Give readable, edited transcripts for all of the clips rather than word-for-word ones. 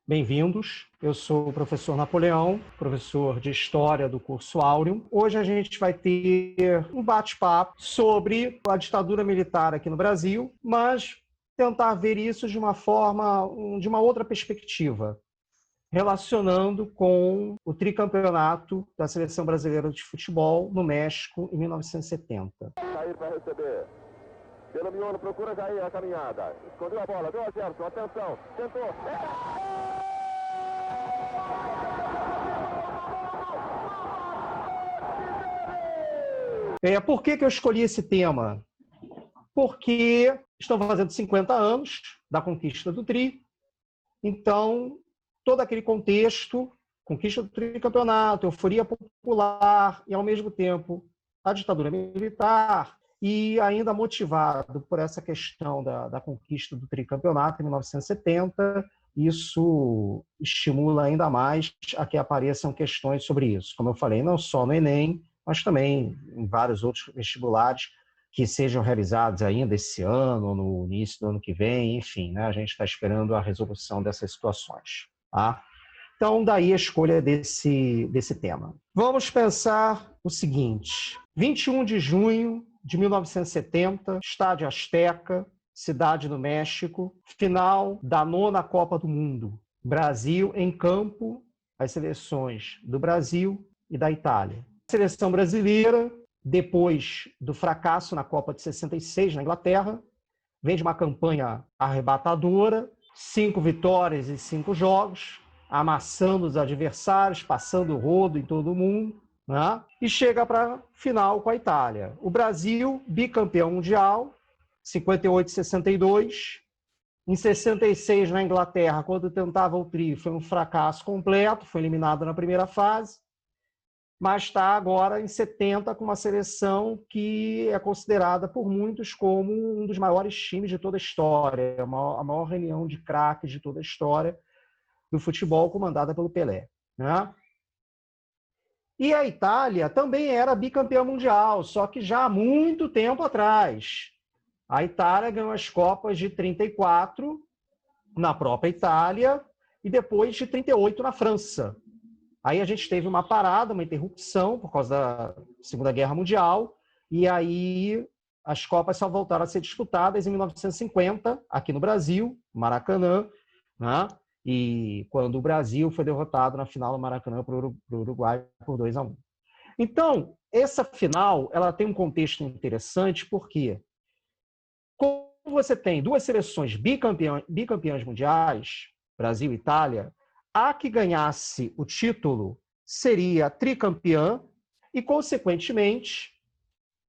Bem-vindos. Eu sou o professor Napoleão, professor de História do curso Áureo. Hoje a gente vai ter um bate-papo sobre a ditadura militar aqui no Brasil, mas tentar ver isso de uma outra perspectiva, relacionando com o tricampeonato da Seleção Brasileira de Futebol no México em 1970. Jair para receber. Pelo miolo, procura Jair a caminhada. Escondeu a bola, deu a Gerson, atenção, tentou. Por que eu escolhi esse tema? Porque estão fazendo 50 anos da conquista do Tri, então todo aquele contexto, conquista do tricampeonato, euforia popular e, ao mesmo tempo, a ditadura militar, e ainda motivado por essa questão da conquista do tricampeonato em 1970, isso estimula ainda mais a que apareçam questões sobre isso. Como eu falei, não só no Enem, mas também em vários outros vestibulares que sejam realizados ainda esse ano, ou no início do ano que vem, enfim, né? A gente está esperando a resolução dessas situações. Tá? Então, daí a escolha desse tema. Vamos pensar o seguinte: 21 de junho de 1970, Estádio Azteca, cidade do México, final da 9ª Copa do Mundo. Brasil em campo, as seleções do Brasil e da Itália. A seleção brasileira, depois do fracasso na Copa de 66 na Inglaterra, vem de uma campanha arrebatadora, 5 vitórias em 5 jogos, amassando os adversários, passando o rodo em todo mundo, né? E chega para a final com a Itália. O Brasil, bicampeão mundial, 58 e 62. Em 66, na Inglaterra, quando tentava o tri, foi um fracasso completo, foi eliminado na primeira fase, mas está agora em 70 com uma seleção que é considerada por muitos como um dos maiores times de toda a história, a maior reunião de craques de toda a história do futebol, comandada pelo Pelé, né? E a Itália também era bicampeã mundial, só que já há muito tempo atrás. A Itália ganhou as Copas de 34 na própria Itália e depois de 38 na França. Aí a gente teve uma parada, uma interrupção por causa da Segunda Guerra Mundial, e aí as Copas só voltaram a ser disputadas em 1950, aqui no Brasil, Maracanã, né? E quando o Brasil foi derrotado na final do Maracanã para o Uruguai por 2-1. Então, essa final ela tem um contexto interessante, porque como você tem duas seleções bicampeãs mundiais, Brasil e Itália, a que ganhasse o título seria tricampeã e, consequentemente,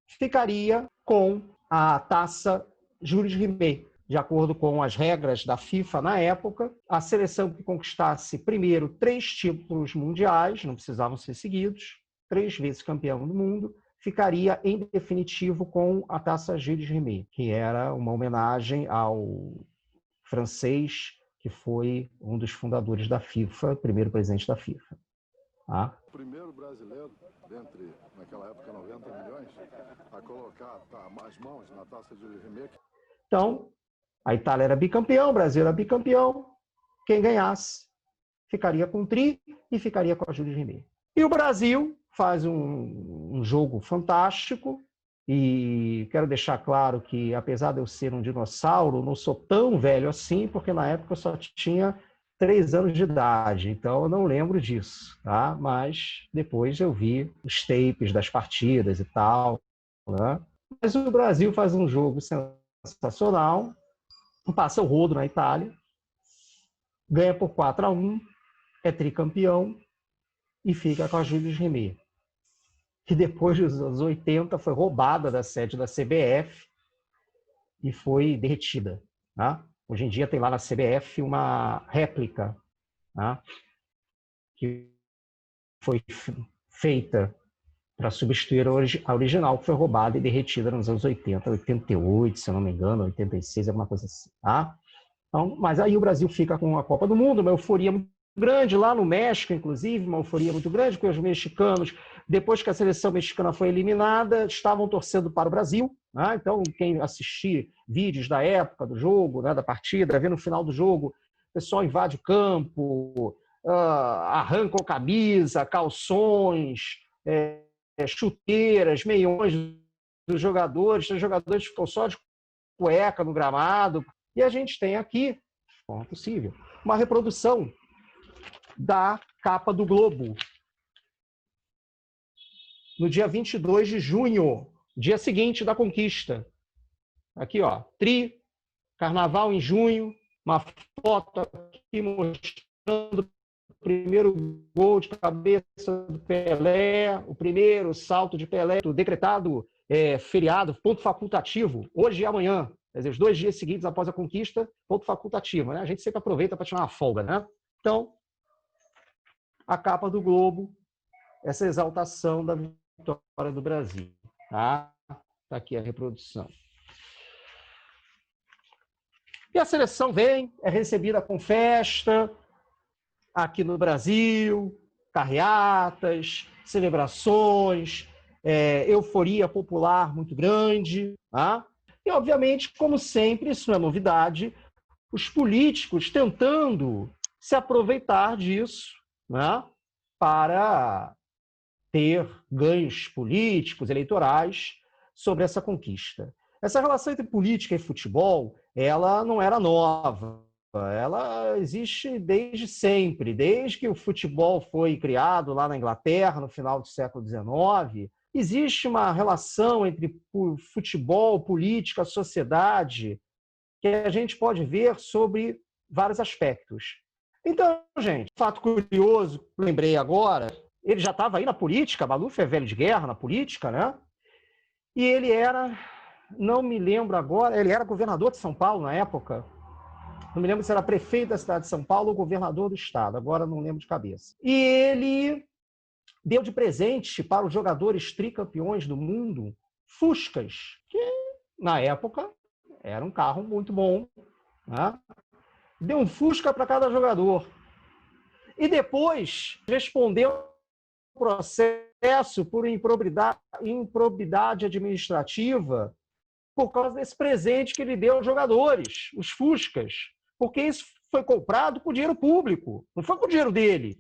ficaria com a taça Jules Rimet. De acordo com as regras da FIFA na época, a seleção que conquistasse primeiro 3 títulos mundiais, não precisavam ser seguidos, 3 vezes campeão do mundo, ficaria em definitivo com a taça Gilles Rimet, que era uma homenagem ao francês que foi um dos fundadores da FIFA, primeiro presidente da FIFA. Tá? O primeiro brasileiro, dentre, naquela época, 90 milhões, a colocar as mãos na taça de Rimet. Então, a Itália era bicampeão, o Brasil era bicampeão. Quem ganhasse ficaria com o tri e ficaria com a Jules Rimet. E o Brasil faz um jogo fantástico. E quero deixar claro que, apesar de eu ser um dinossauro, não sou tão velho assim, porque na época eu só tinha 3 anos de idade, então eu não lembro disso, tá? Mas depois eu vi os tapes das partidas e tal, né? Mas o Brasil faz um jogo sensacional, passa o rodo na Itália, ganha por 4-1, é tricampeão e fica com a Jules Rimet, que depois dos anos 80 foi roubada da sede da CBF e foi derretida. Tá? Hoje em dia tem lá na CBF uma réplica, tá? Que foi feita para substituir a original, que foi roubada e derretida nos anos 80, 88, se eu não me engano, 86, alguma coisa assim. Tá? Então, mas aí o Brasil fica com a Copa do Mundo, uma euforia muito grande, lá no México, inclusive, uma euforia muito grande, porque os mexicanos, depois que a seleção mexicana foi eliminada, estavam torcendo para o Brasil. Né? Então, quem assistir vídeos da época do jogo, né, da partida, ver no final do jogo, pessoal invade o campo, arrancam camisa, calções, chuteiras, meiões dos jogadores, tem jogadores que ficam só de cueca no gramado. E a gente tem aqui, como é possível, uma reprodução da capa do Globo, no dia 22 de junho, dia seguinte da conquista. Aqui, ó, Carnaval em junho, uma foto aqui mostrando o primeiro gol de cabeça do Pelé, o primeiro salto de Pelé, decretado feriado, ponto facultativo, hoje e amanhã. Quer dizer, os 2 dias seguintes após a conquista, ponto facultativo, né? A gente sempre aproveita para tirar uma folga, né? Então, a capa do Globo, essa exaltação da vitória do Brasil. Tá? Tá aqui a reprodução. E a seleção vem, é recebida com festa, aqui no Brasil, carreatas, celebrações, euforia popular muito grande. Tá? E, obviamente, como sempre, isso não é novidade, os políticos tentando se aproveitar disso, né, para ter ganhos políticos, eleitorais sobre essa conquista. Essa relação entre política e futebol, ela não era nova. Ela existe desde sempre, desde que o futebol foi criado lá na Inglaterra, no final do século XIX. Existe uma relação entre futebol, política, sociedade, que a gente pode ver sobre vários aspectos. Então, gente, fato curioso, lembrei agora, ele já estava aí na política, Maluf é velho de guerra na política, né? E ele era, não me lembro agora, ele era governador de São Paulo na época. Não me lembro se era prefeito da cidade de São Paulo ou governador do estado, agora não lembro de cabeça. E ele deu de presente para os jogadores tricampeões do mundo Fuscas, que na época era um carro muito bom, né? Deu um Fusca para cada jogador. E depois respondeu o processo por improbidade administrativa por causa desse presente que ele deu aos jogadores, os Fuscas. Porque isso foi comprado com dinheiro público, não foi com o dinheiro dele.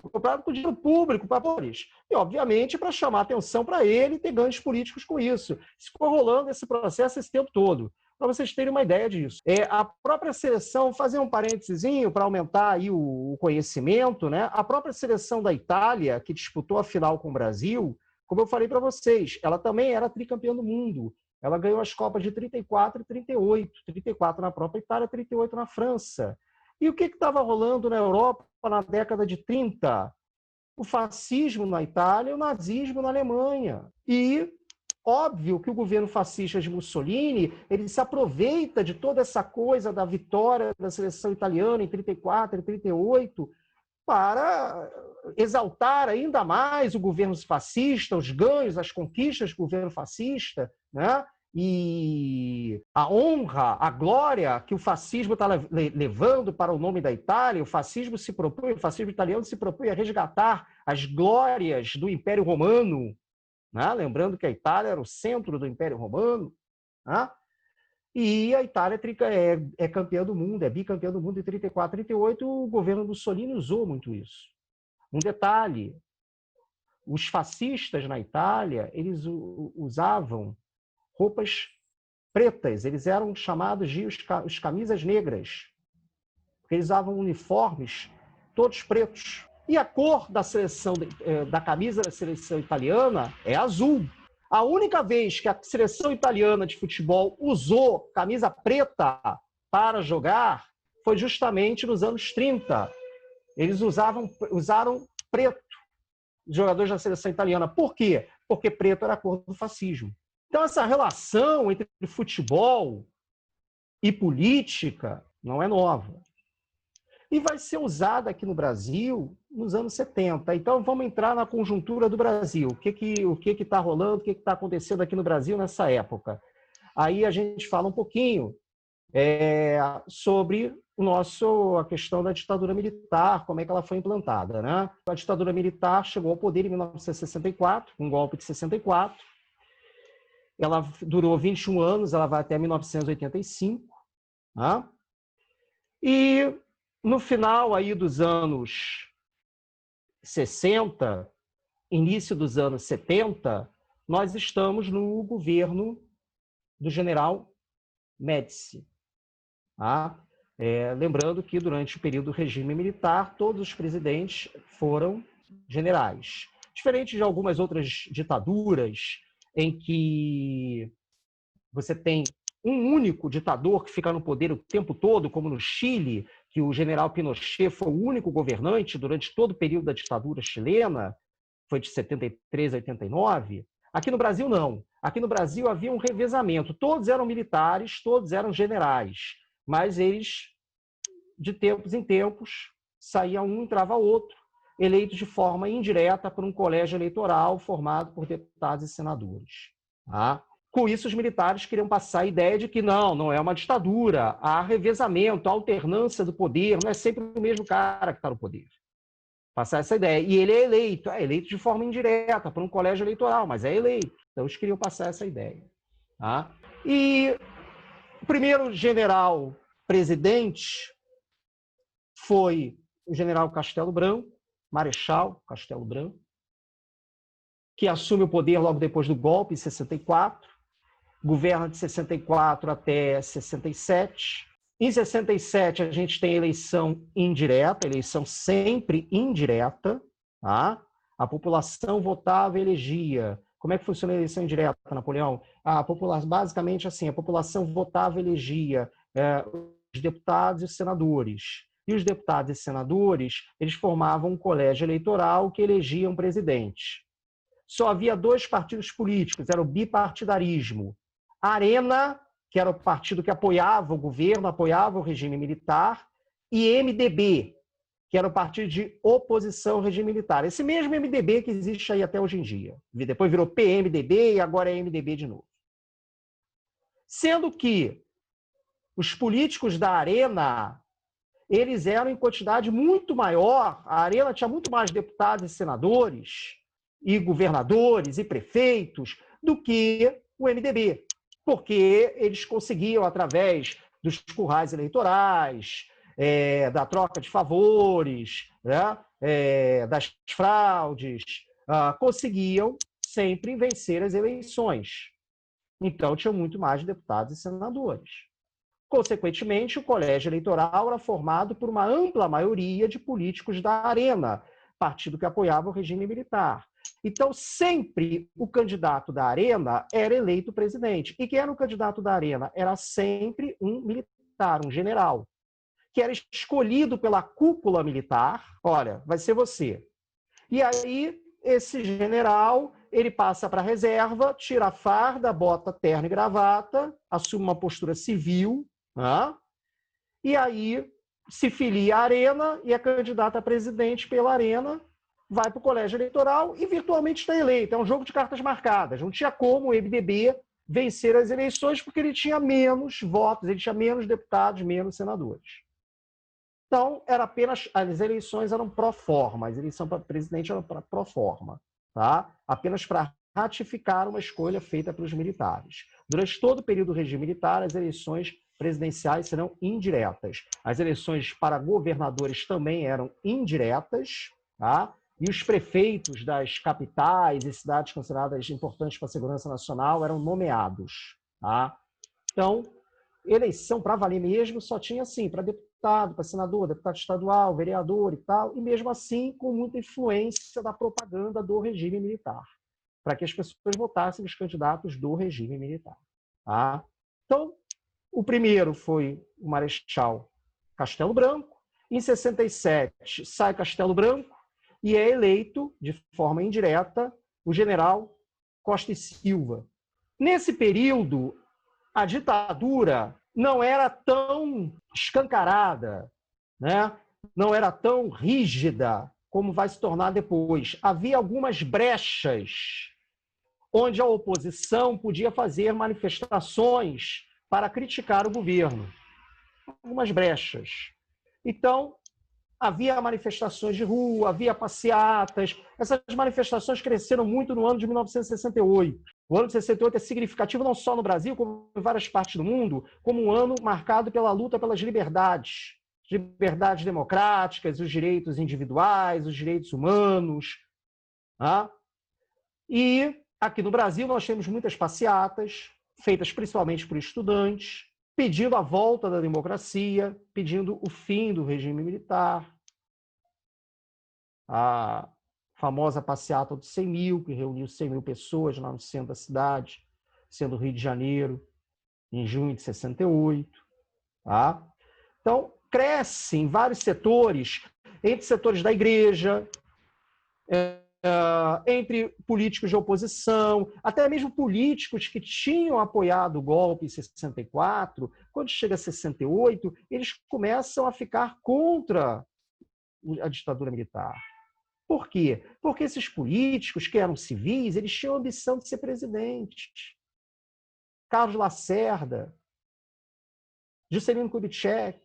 Foi comprado com dinheiro público para pobres. E, obviamente, para chamar atenção para ele e ter ganhos políticos com isso. Ficou rolando esse processo esse tempo todo. Para vocês terem uma ideia disso. A própria seleção, fazer um parênteses para aumentar aí o conhecimento, né? A própria seleção da Itália, que disputou a final com o Brasil, como eu falei para vocês, ela também era tricampeã do mundo. Ela ganhou as Copas de 34 e 38. 34 na própria Itália, 38 na França. E o que estava rolando na Europa na década de 30? O fascismo na Itália e o nazismo na Alemanha. E óbvio que o governo fascista de Mussolini, ele se aproveita de toda essa coisa da vitória da seleção italiana em 34 e 38 para exaltar ainda mais o governo fascista, os ganhos, as conquistas do governo fascista, né? E a honra, a glória que o fascismo está levando para o nome da Itália, o fascismo italiano se propõe a resgatar as glórias do Império Romano, né? Lembrando que a Itália era o centro do Império Romano, né? E a Itália é campeã do mundo, é bicampeã do mundo em 34, 38, o governo Mussolini usou muito isso. Um detalhe, os fascistas na Itália, eles usavam roupas pretas, eles eram chamados de os camisas negras, porque eles usavam uniformes todos pretos. E a cor da seleção, da camisa da seleção italiana é azul. A única vez que a seleção italiana de futebol usou camisa preta para jogar foi justamente nos anos 30. Eles usaram preto, os jogadores da seleção italiana. Por quê? Porque preto era a cor do fascismo. Então, essa relação entre futebol e política não é nova. E vai ser usada aqui no Brasil nos anos 70. Então, vamos entrar na conjuntura do Brasil. O que está rolando, o que está acontecendo aqui no Brasil nessa época? Aí a gente fala um pouquinho sobre a questão da ditadura militar, como é que ela foi implantada, né? A ditadura militar chegou ao poder em 1964, um golpe de 64. Ela durou 21 anos, ela vai até 1985. Né? E No final aí dos anos 60, início dos anos 70, nós estamos no governo do general Médici. Tá? Lembrando que durante o período do regime militar, todos os presidentes foram generais. Diferente de algumas outras ditaduras em que você tem um único ditador que fica no poder o tempo todo, como no Chile, que o general Pinochet foi o único governante durante todo o período da ditadura chilena, foi de 73 a 89. Aqui no Brasil, não. Aqui no Brasil havia um revezamento. Todos eram militares, todos eram generais, mas eles, de tempos em tempos, saía um, entrava outro, eleitos de forma indireta por um colégio eleitoral formado por deputados e senadores. Tá? Com isso, os militares queriam passar a ideia de que não é uma ditadura, há revezamento, há alternância do poder, não é sempre o mesmo cara que está no poder. Passar essa ideia. E ele é eleito de forma indireta, por um colégio eleitoral, mas é eleito. Então, eles queriam passar essa ideia. Tá? E o primeiro general presidente foi o general Castelo Branco, Marechal Castelo Branco, que assume o poder logo depois do golpe, em 64, governa de 64 até 67. Em 67, a gente tem eleição indireta, eleição sempre indireta. Tá? A população votava e elegia. Como é que funciona a eleição indireta, Napoleão? Basicamente assim, a população votava e elegia os deputados e os senadores. E os deputados e senadores, eles formavam um colégio eleitoral que elegia um presidente. Só havia dois partidos políticos, era o bipartidarismo. A Arena, que era o partido que apoiava o governo, apoiava o regime militar, e MDB, que era o partido de oposição ao regime militar. Esse mesmo MDB que existe aí até hoje em dia. Depois virou PMDB e agora é MDB de novo. Sendo que os políticos da Arena, eles eram em quantidade muito maior, a Arena tinha muito mais deputados e senadores, e governadores e prefeitos, do que o MDB. Porque eles conseguiam, através dos currais eleitorais, da troca de favores, né, das fraudes, conseguiam sempre vencer as eleições. Então, tinham muito mais deputados e senadores. Consequentemente, o colégio eleitoral era formado por uma ampla maioria de políticos da Arena, partido que apoiava o regime militar. Então, sempre o candidato da Arena era eleito presidente. E quem era o candidato da Arena? Era sempre um militar, um general, que era escolhido pela cúpula militar. Olha, vai ser você. E aí, esse general, ele passa para a reserva, tira a farda, bota terno e gravata, assume uma postura civil, né? E aí se filia à Arena e é candidato a presidente pela Arena, vai para o colégio eleitoral e virtualmente está eleito. É um jogo de cartas marcadas. Não tinha como o MDB vencer as eleições porque ele tinha menos votos, ele tinha menos deputados, menos senadores. Então, era apenas, as eleições eram pró forma, as eleições para presidente eram pró forma, tá? Apenas para ratificar uma escolha feita pelos militares. Durante todo o período do regime militar, as eleições presidenciais serão indiretas. As eleições para governadores também eram indiretas, tá? E os prefeitos das capitais e cidades consideradas importantes para a segurança nacional eram nomeados. Tá? Então, eleição para valer mesmo só tinha assim, para deputado, para senador, deputado estadual, vereador e tal, e mesmo assim com muita influência da propaganda do regime militar, para que as pessoas votassem os candidatos do regime militar. Tá? Então, o primeiro foi o Marechal Castelo Branco, em 67 sai Castelo Branco, e é eleito, de forma indireta, o general Costa e Silva. Nesse período, a ditadura não era tão escancarada, né? Não era tão rígida como vai se tornar depois. Havia algumas brechas onde a oposição podia fazer manifestações para criticar o governo. Algumas brechas. Então, havia manifestações de rua, havia passeatas. Essas manifestações cresceram muito no ano de 1968. O ano de 68 é significativo não só no Brasil, como em várias partes do mundo, como um ano marcado pela luta pelas liberdades, liberdades democráticas, os direitos individuais, os direitos humanos. Tá? E aqui no Brasil nós temos muitas passeatas, feitas principalmente por estudantes, pedindo a volta da democracia, pedindo o fim do regime militar. A famosa passeata dos 100 mil, que reuniu 100 mil pessoas lá no centro da cidade, sendo o Rio de Janeiro, em junho de 68. Tá? Então, cresce em vários setores, entre setores da igreja, entre políticos de oposição, até mesmo políticos que tinham apoiado o golpe em 64, quando chega a 68, eles começam a ficar contra a ditadura militar. Por quê? Porque esses políticos, que eram civis, eles tinham a ambição de ser presidentes. Carlos Lacerda, Juscelino Kubitschek.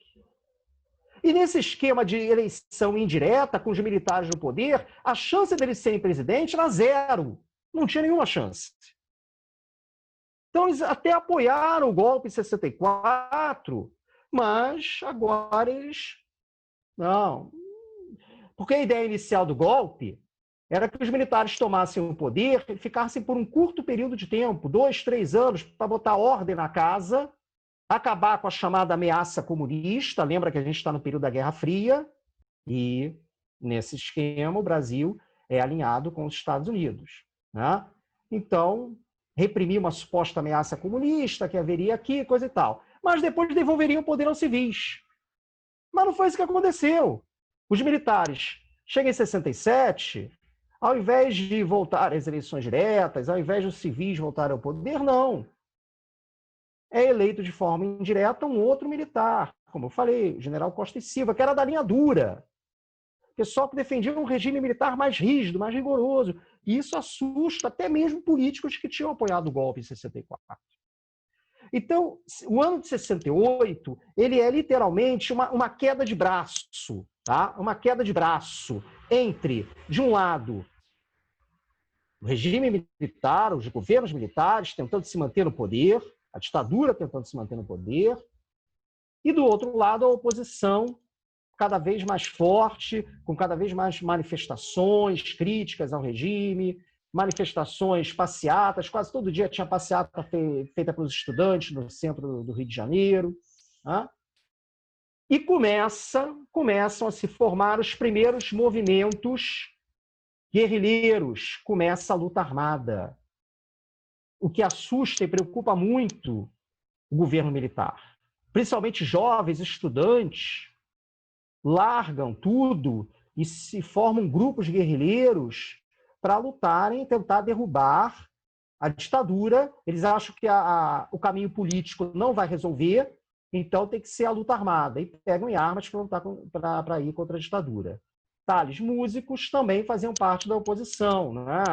E nesse esquema de eleição indireta, com os militares no poder, a chance deles serem presidente era zero. Não tinha nenhuma chance. Então, eles até apoiaram o golpe em 64, mas agora eles... Não. Porque a ideia inicial do golpe era que os militares tomassem o poder e ficassem por um curto período de tempo, 2, 3 anos, para botar ordem na casa, acabar com a chamada ameaça comunista. Lembra que a gente está no período da Guerra Fria, e nesse esquema o Brasil é alinhado com os Estados Unidos. Né? Então, reprimir uma suposta ameaça comunista que haveria aqui, coisa e tal. Mas depois devolveriam o poder aos civis. Mas não foi isso que aconteceu. Os militares chegam em 67, ao invés de voltar às eleições diretas, ao invés dos civis voltarem ao poder, não. É eleito de forma indireta um outro militar, como eu falei, o general Costa e Silva, que era da linha dura. Pessoal que defendia um regime militar mais rígido, mais rigoroso. E isso assusta até mesmo políticos que tinham apoiado o golpe em 64. Então, o ano de 68, ele é literalmente uma queda de braço, tá? Uma queda de braço entre, de um lado, o regime militar, os governos militares tentando se manter no poder, a ditadura tentando se manter no poder, e do outro lado a oposição cada vez mais forte, com cada vez mais manifestações críticas ao regime, manifestações, passeatas, quase todo dia tinha passeata feita pelos estudantes no centro do Rio de Janeiro. Tá? E começam a se formar os primeiros movimentos guerrilheiros, começa a luta armada. O que assusta e preocupa muito o governo militar. Principalmente jovens, estudantes, largam tudo e se formam grupos guerrilheiros para lutarem e tentar derrubar a ditadura. Eles acham que o caminho político não vai resolver, então tem que ser a luta armada. E pegam em armas para ir contra a ditadura. Tales músicos também faziam parte da oposição, né?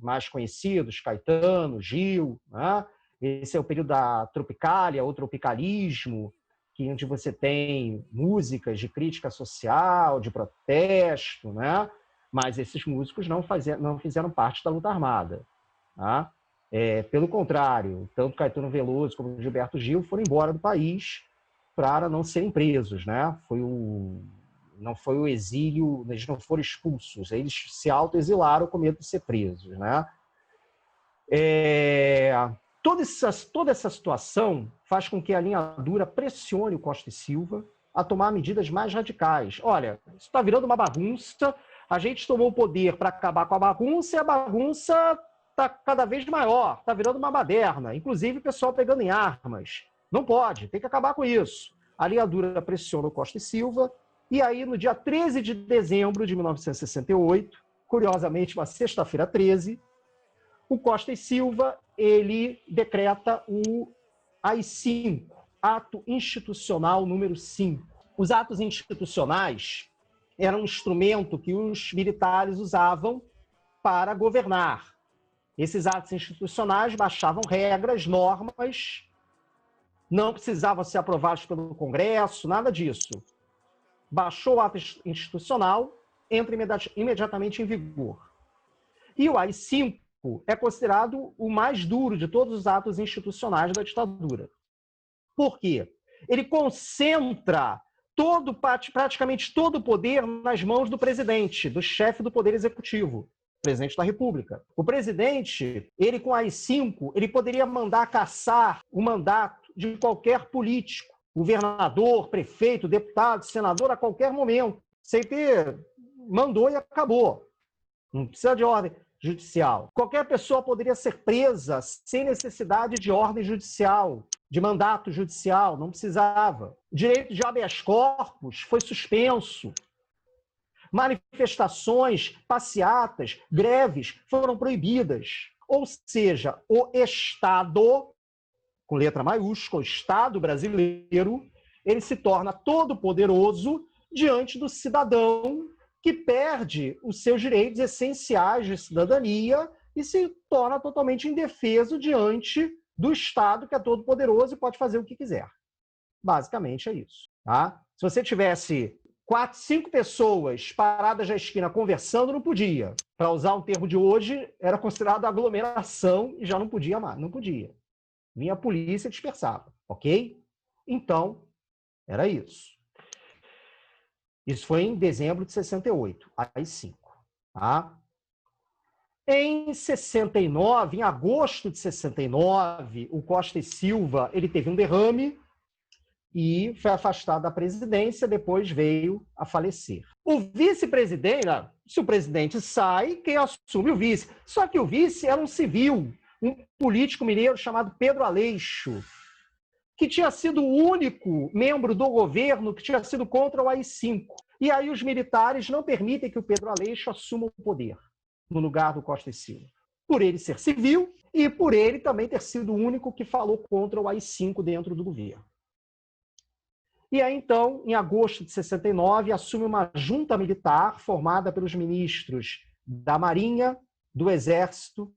Mais conhecidos, Caetano, Gil. Né? Esse é o período da Tropicália, ou tropicalismo, onde você tem músicas de crítica social, de protesto, né? Mas esses músicos não fizeram parte da luta armada. Tá? Pelo contrário, tanto Caetano Veloso como Gilberto Gil foram embora do país para não serem presos. Né? Não foi o exílio, eles não foram expulsos, eles se autoexilaram com medo de ser presos. Né? Toda essa situação faz com que a linha dura pressione o Costa e Silva a tomar medidas mais radicais. Olha, isso está virando uma bagunça, a gente tomou o poder para acabar com a bagunça e a bagunça está cada vez maior, está virando uma baderna, inclusive o pessoal pegando em armas. Não pode, tem que acabar com isso. A linha dura pressiona o Costa e Silva, e aí no dia 13 de dezembro de 1968, curiosamente uma sexta-feira 13, o Costa e Silva ele decreta o AI-5, Ato Institucional número 5. Os atos institucionais eram um instrumento que os militares usavam para governar. Esses atos institucionais baixavam regras, normas, não precisavam ser aprovados pelo Congresso, nada disso. Baixou o ato institucional, entra imediatamente em vigor. E o AI-5 é considerado o mais duro de todos os atos institucionais da ditadura. Por quê? Ele concentra praticamente todo o poder nas mãos do presidente, do chefe do Poder Executivo, presidente da República. O presidente, ele com AI-5, ele poderia mandar cassar o mandato de qualquer político, governador, prefeito, deputado, senador, a qualquer momento. CP mandou e acabou. Não precisa de ordem judicial. Qualquer pessoa poderia ser presa sem necessidade de ordem judicial, de mandato judicial, não precisava. O direito de habeas corpus foi suspenso. Manifestações, passeatas, greves foram proibidas. Ou seja, o Estado, com letra maiúscula, o Estado brasileiro, ele se torna todo poderoso diante do cidadão que perde os seus direitos essenciais de cidadania e se torna totalmente indefeso diante do Estado, que é todo poderoso e pode fazer o que quiser. Basicamente é isso. Tá? Se você tivesse 4, 5 pessoas paradas na esquina conversando, não podia. Para usar um termo de hoje, era considerado aglomeração e já não podia mais. Não podia. Vinha a polícia e dispersava. Ok? Então, era isso. Isso foi em dezembro de 68, AI-5. Tá? Em 69, em agosto de 69, o Costa e Silva ele teve um derrame e foi afastado da presidência, depois veio a falecer. O vice-presidente, se o presidente sai, quem assume o vice? Só que o vice era um civil, um político mineiro chamado Pedro Aleixo, que tinha sido o único membro do governo que tinha sido contra o AI-5. E aí os militares não permitem que o Pedro Aleixo assuma o poder no lugar do Costa e Silva. Por ele ser civil e por ele também ter sido o único que falou contra o AI-5 dentro do governo. E aí, então, em agosto de 69, assume uma junta militar formada pelos ministros da Marinha, do Exército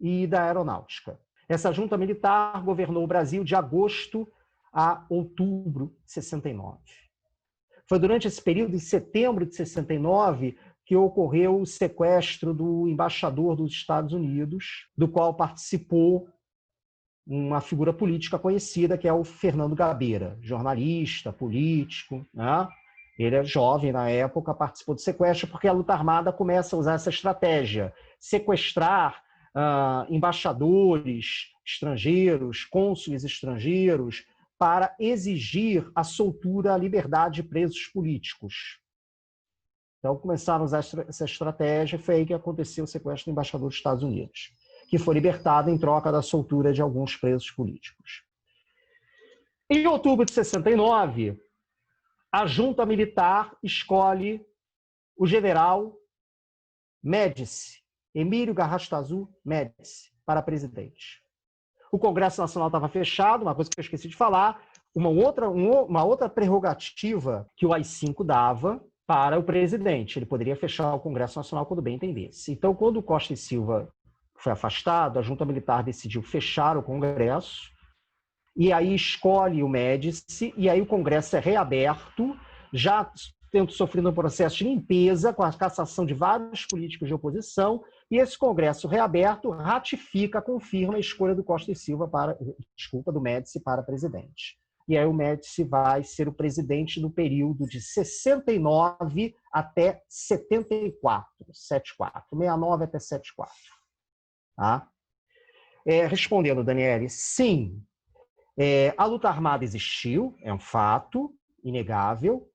e da Aeronáutica. Essa junta militar governou o Brasil de agosto a outubro de 69. Foi durante esse período, em setembro de 69, que ocorreu o sequestro do embaixador dos Estados Unidos, do qual participou uma figura política conhecida, que é o Fernando Gabeira, jornalista, político, né? Ele é jovem na época, participou do sequestro, porque a luta armada começa a usar essa estratégia, sequestrar embaixadores estrangeiros, cônsules estrangeiros, para exigir a soltura, a liberdade de presos políticos. Então começaram a usar essa estratégia, foi aí que aconteceu o sequestro do embaixador dos Estados Unidos, que foi libertado em troca da soltura de alguns presos políticos. Em outubro de 69, a junta militar escolhe o general Médici, Emílio Garrastazu Médici, para presidente. O Congresso Nacional estava fechado, uma coisa que eu esqueci de falar, uma outra prerrogativa que o AI-5 dava para o presidente. Ele poderia fechar o Congresso Nacional quando bem entendesse. Então, quando o Costa e Silva foi afastado, a junta militar decidiu fechar o Congresso, e aí escolhe o Médici, e aí o Congresso é reaberto, já tendo sofrido um processo de limpeza com a cassação de vários políticos de oposição, e esse Congresso reaberto ratifica, confirma a escolha do Costa e Silva do Médici para presidente. E aí o Médici vai ser o presidente no período de 69 até 74, 69 até 74. Tá? Respondendo, Daniele, sim, a luta armada existiu, é um fato inegável,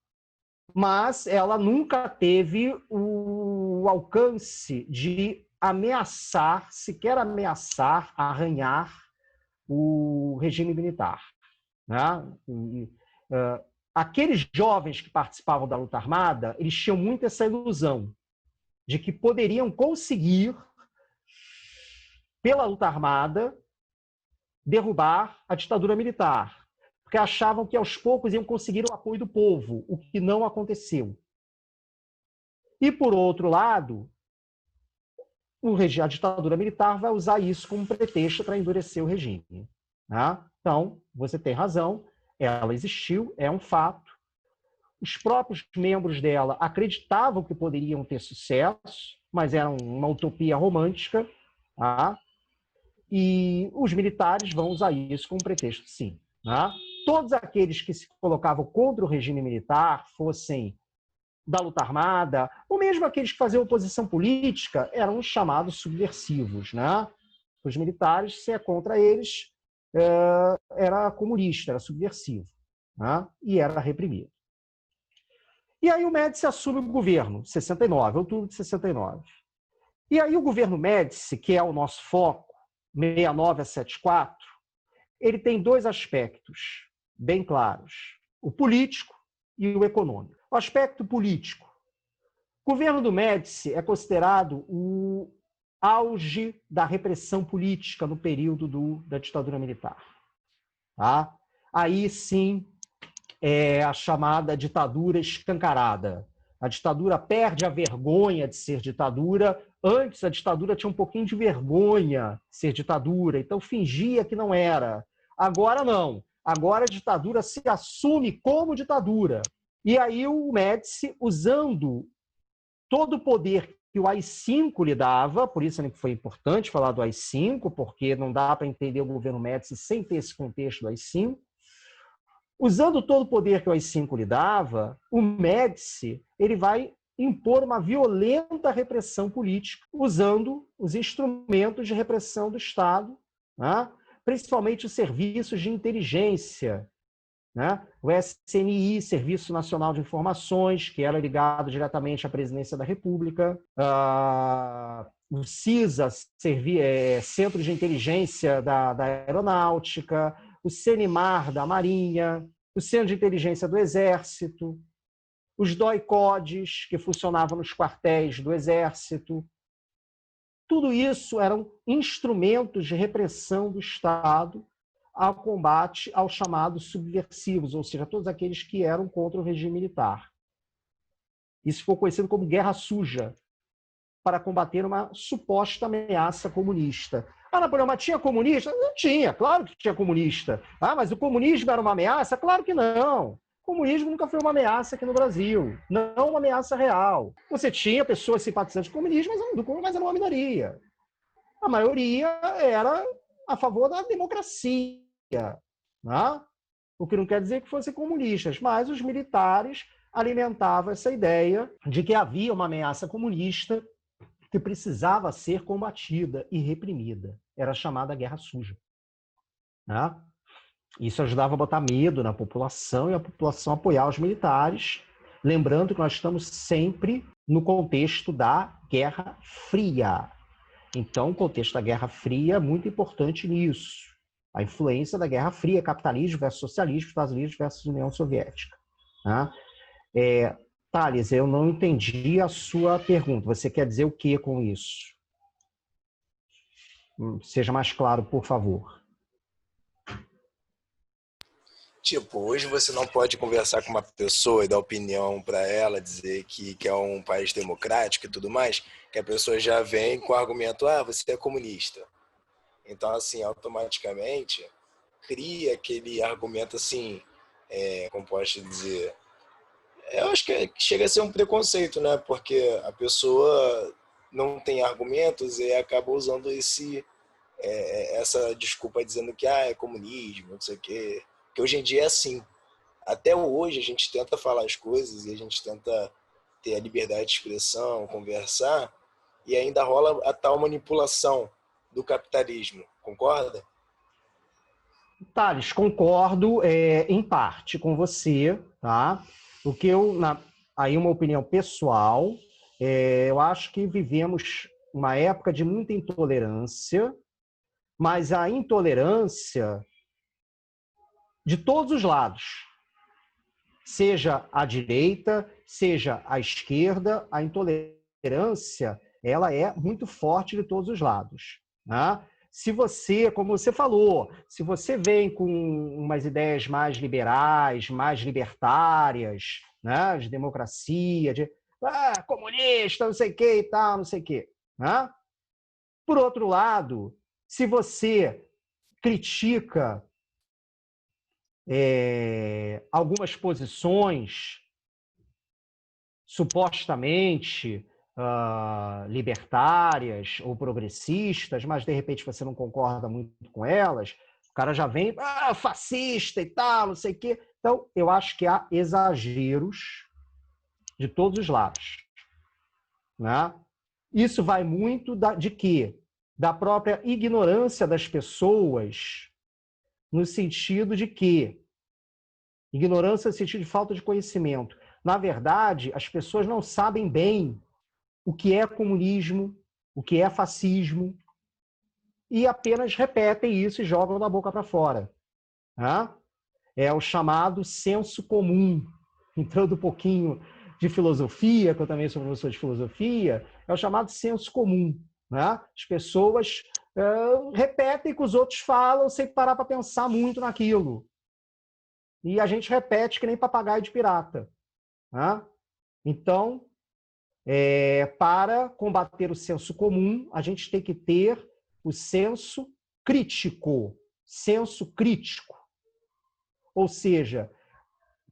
mas ela nunca teve o alcance de ameaçar, sequer ameaçar, arranhar o regime militar. Né? Aqueles jovens que participavam da luta armada, eles tinham muito essa ilusão de que poderiam conseguir, pela luta armada, derrubar a ditadura militar, porque achavam que aos poucos iam conseguir o apoio do povo, o que não aconteceu. E, por outro lado, a ditadura militar vai usar isso como pretexto para endurecer o regime. Né? Então, você tem razão, ela existiu, é um fato. Os próprios membros dela acreditavam que poderiam ter sucesso, mas era uma utopia romântica. Tá? E os militares vão usar isso como pretexto, sim. Tá? todos aqueles que se colocavam contra o regime militar, fossem da luta armada, ou mesmo aqueles que faziam oposição política, eram os chamados subversivos, né? Os militares, se é contra eles, era comunista, era subversivo, né? E era reprimido. E aí o Médici assume o governo, 69, outubro de 69. E aí o governo Médici, que é o nosso foco, 69 a 74, ele tem dois aspectos bem claros, o político e o econômico. O aspecto político. O governo do Médici é considerado o auge da repressão política no período da ditadura militar. Tá? Aí sim é a chamada ditadura escancarada. A ditadura perde a vergonha de ser ditadura. Antes, a ditadura tinha um pouquinho de vergonha de ser ditadura, então fingia que não era. Agora não. Agora a ditadura se assume como ditadura. E aí o Médici, usando todo o poder que o AI-5 lhe dava, por isso foi importante falar do AI-5, porque não dá para entender o governo Médici sem ter esse contexto do AI-5. Usando todo o poder que o AI-5 lhe dava, o Médici ele vai impor uma violenta repressão política, usando os instrumentos de repressão do Estado, né? Principalmente os serviços de inteligência, né? O SNI, Serviço Nacional de Informações, que era ligado diretamente à Presidência da República, o CISA, Centro de Inteligência da Aeronáutica, o CENIMAR da Marinha, o Centro de Inteligência do Exército, os DOI-CODES, que funcionavam nos quartéis do Exército. Tudo isso eram instrumentos de repressão do Estado ao combate aos chamados subversivos, ou seja, todos aqueles que eram contra o regime militar. Isso ficou conhecido como Guerra Suja, para combater uma suposta ameaça comunista. Napoleão, mas tinha comunista? Não tinha, claro que tinha comunista. Mas o comunismo era uma ameaça? Claro que não. O comunismo nunca foi uma ameaça aqui no Brasil, não uma ameaça real. Você tinha pessoas simpatizantes do comunismo, mas era uma minoria. A maioria era a favor da democracia, né? O que não quer dizer que fossem comunistas, mas os militares alimentavam essa ideia de que havia uma ameaça comunista que precisava ser combatida e reprimida. Era chamada Guerra Suja. Né? Isso ajudava a botar medo na população e a população apoiar os militares, lembrando que nós estamos sempre no contexto da Guerra Fria. Então, o contexto da Guerra Fria é muito importante nisso. A influência da Guerra Fria, capitalismo versus socialismo, Estados Unidos versus União Soviética. Né? Thales, eu não entendi a sua pergunta. Você quer dizer o que com isso? Seja mais claro, por favor. Tipo, hoje você não pode conversar com uma pessoa e dar opinião para ela, dizer que é um país democrático e tudo mais, que a pessoa já vem com o argumento, você é comunista. Então, assim, automaticamente cria aquele argumento assim, como posso dizer... Eu acho que chega a ser um preconceito, né? Porque a pessoa não tem argumentos e acaba usando essa desculpa dizendo que é comunismo, não sei o quê. Que hoje em dia é assim. Até hoje a gente tenta falar as coisas e a gente tenta ter a liberdade de expressão, conversar, e ainda rola a tal manipulação do capitalismo. Concorda? Thales, concordo em parte com você, tá? O que aí uma opinião pessoal, eu acho que vivemos uma época de muita intolerância, mas a intolerância de todos os lados, seja à direita, seja à esquerda, a intolerância ela é muito forte de todos os lados, né? Se você, como você falou, se você vem com umas ideias mais liberais, mais libertárias, né, de democracia, de comunista, não sei o que e tal, não sei o que, né? Por outro lado, se você critica algumas posições supostamente libertárias ou progressistas, mas de repente você não concorda muito com elas, cara já vem, fascista e tal, não sei o quê. Então, eu acho que há exageros de todos os lados, né? Isso vai muito de quê? Da própria ignorância das pessoas, no sentido de que ignorância no sentido de falta de conhecimento. Na verdade, as pessoas não sabem bem o que é comunismo, o que é fascismo, e apenas repetem isso e jogam da boca para fora. Né? É o chamado senso comum. Entrando um pouquinho de filosofia, que eu também sou professor de filosofia, é o chamado senso comum. Né? As pessoas repetem o que os outros falam sem parar para pensar muito naquilo. E a gente repete que nem papagaio de pirata. Né? Então, para combater o senso comum, a gente tem que ter o senso crítico. Senso crítico. Ou seja,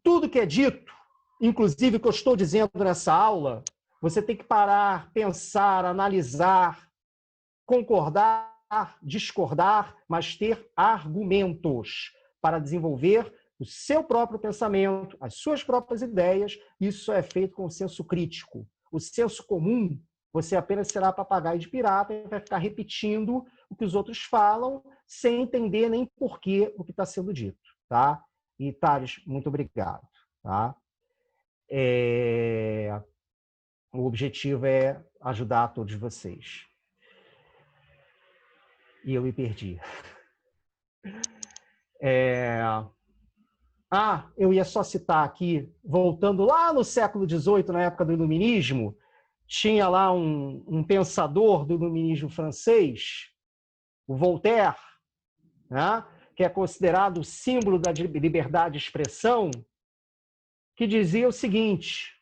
tudo que é dito, inclusive o que eu estou dizendo nessa aula, você tem que parar, pensar, analisar, concordar, discordar, mas ter argumentos para desenvolver o seu próprio pensamento, as suas próprias ideias. Isso é feito com o senso crítico. O senso comum, você apenas será papagaio de pirata e vai ficar repetindo o que os outros falam sem entender nem porquê o que está sendo dito. Tá? E, Thales, muito obrigado. Tá? O objetivo é ajudar todos vocês. E eu me perdi. Eu ia só citar aqui, voltando lá no século XVIII, na época do Iluminismo, tinha lá um pensador do Iluminismo francês, o Voltaire, né, que é considerado o símbolo da liberdade de expressão, que dizia o seguinte: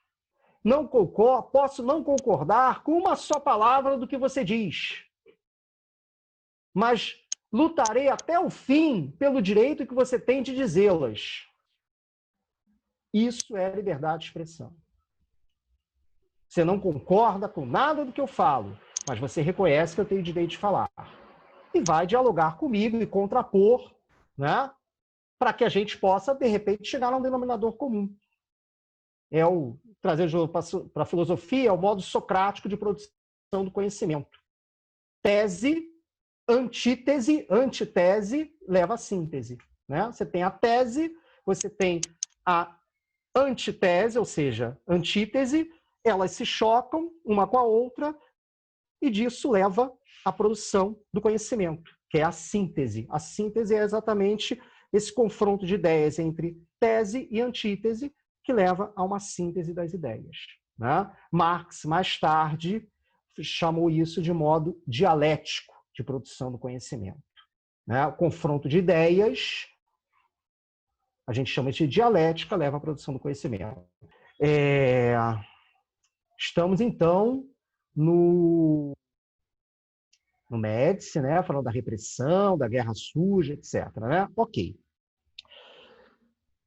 posso não concordar com uma só palavra do que você diz, mas lutarei até o fim pelo direito que você tem de dizê-las. Isso é liberdade de expressão. Você não concorda com nada do que eu falo, mas você reconhece que eu tenho direito de falar. E vai dialogar comigo e contrapor, né, para que a gente possa, de repente, chegar a um denominador comum. Trazer para a filosofia, é o modo socrático de produção do conhecimento. Tese, antítese, antitese leva à síntese. Né? Você tem a tese, você tem a antitese, ou seja, antítese, elas se chocam uma com a outra e disso leva à produção do conhecimento, que é a síntese. A síntese é exatamente esse confronto de ideias entre tese e antítese que leva a uma síntese das ideias. Né? Marx, mais tarde, chamou isso de modo dialético de produção do conhecimento. Né? O confronto de ideias, a gente chama de dialética, leva à produção do conhecimento. Estamos, então, no Médici, né? Falando da repressão, da guerra suja, etc. Né? Ok.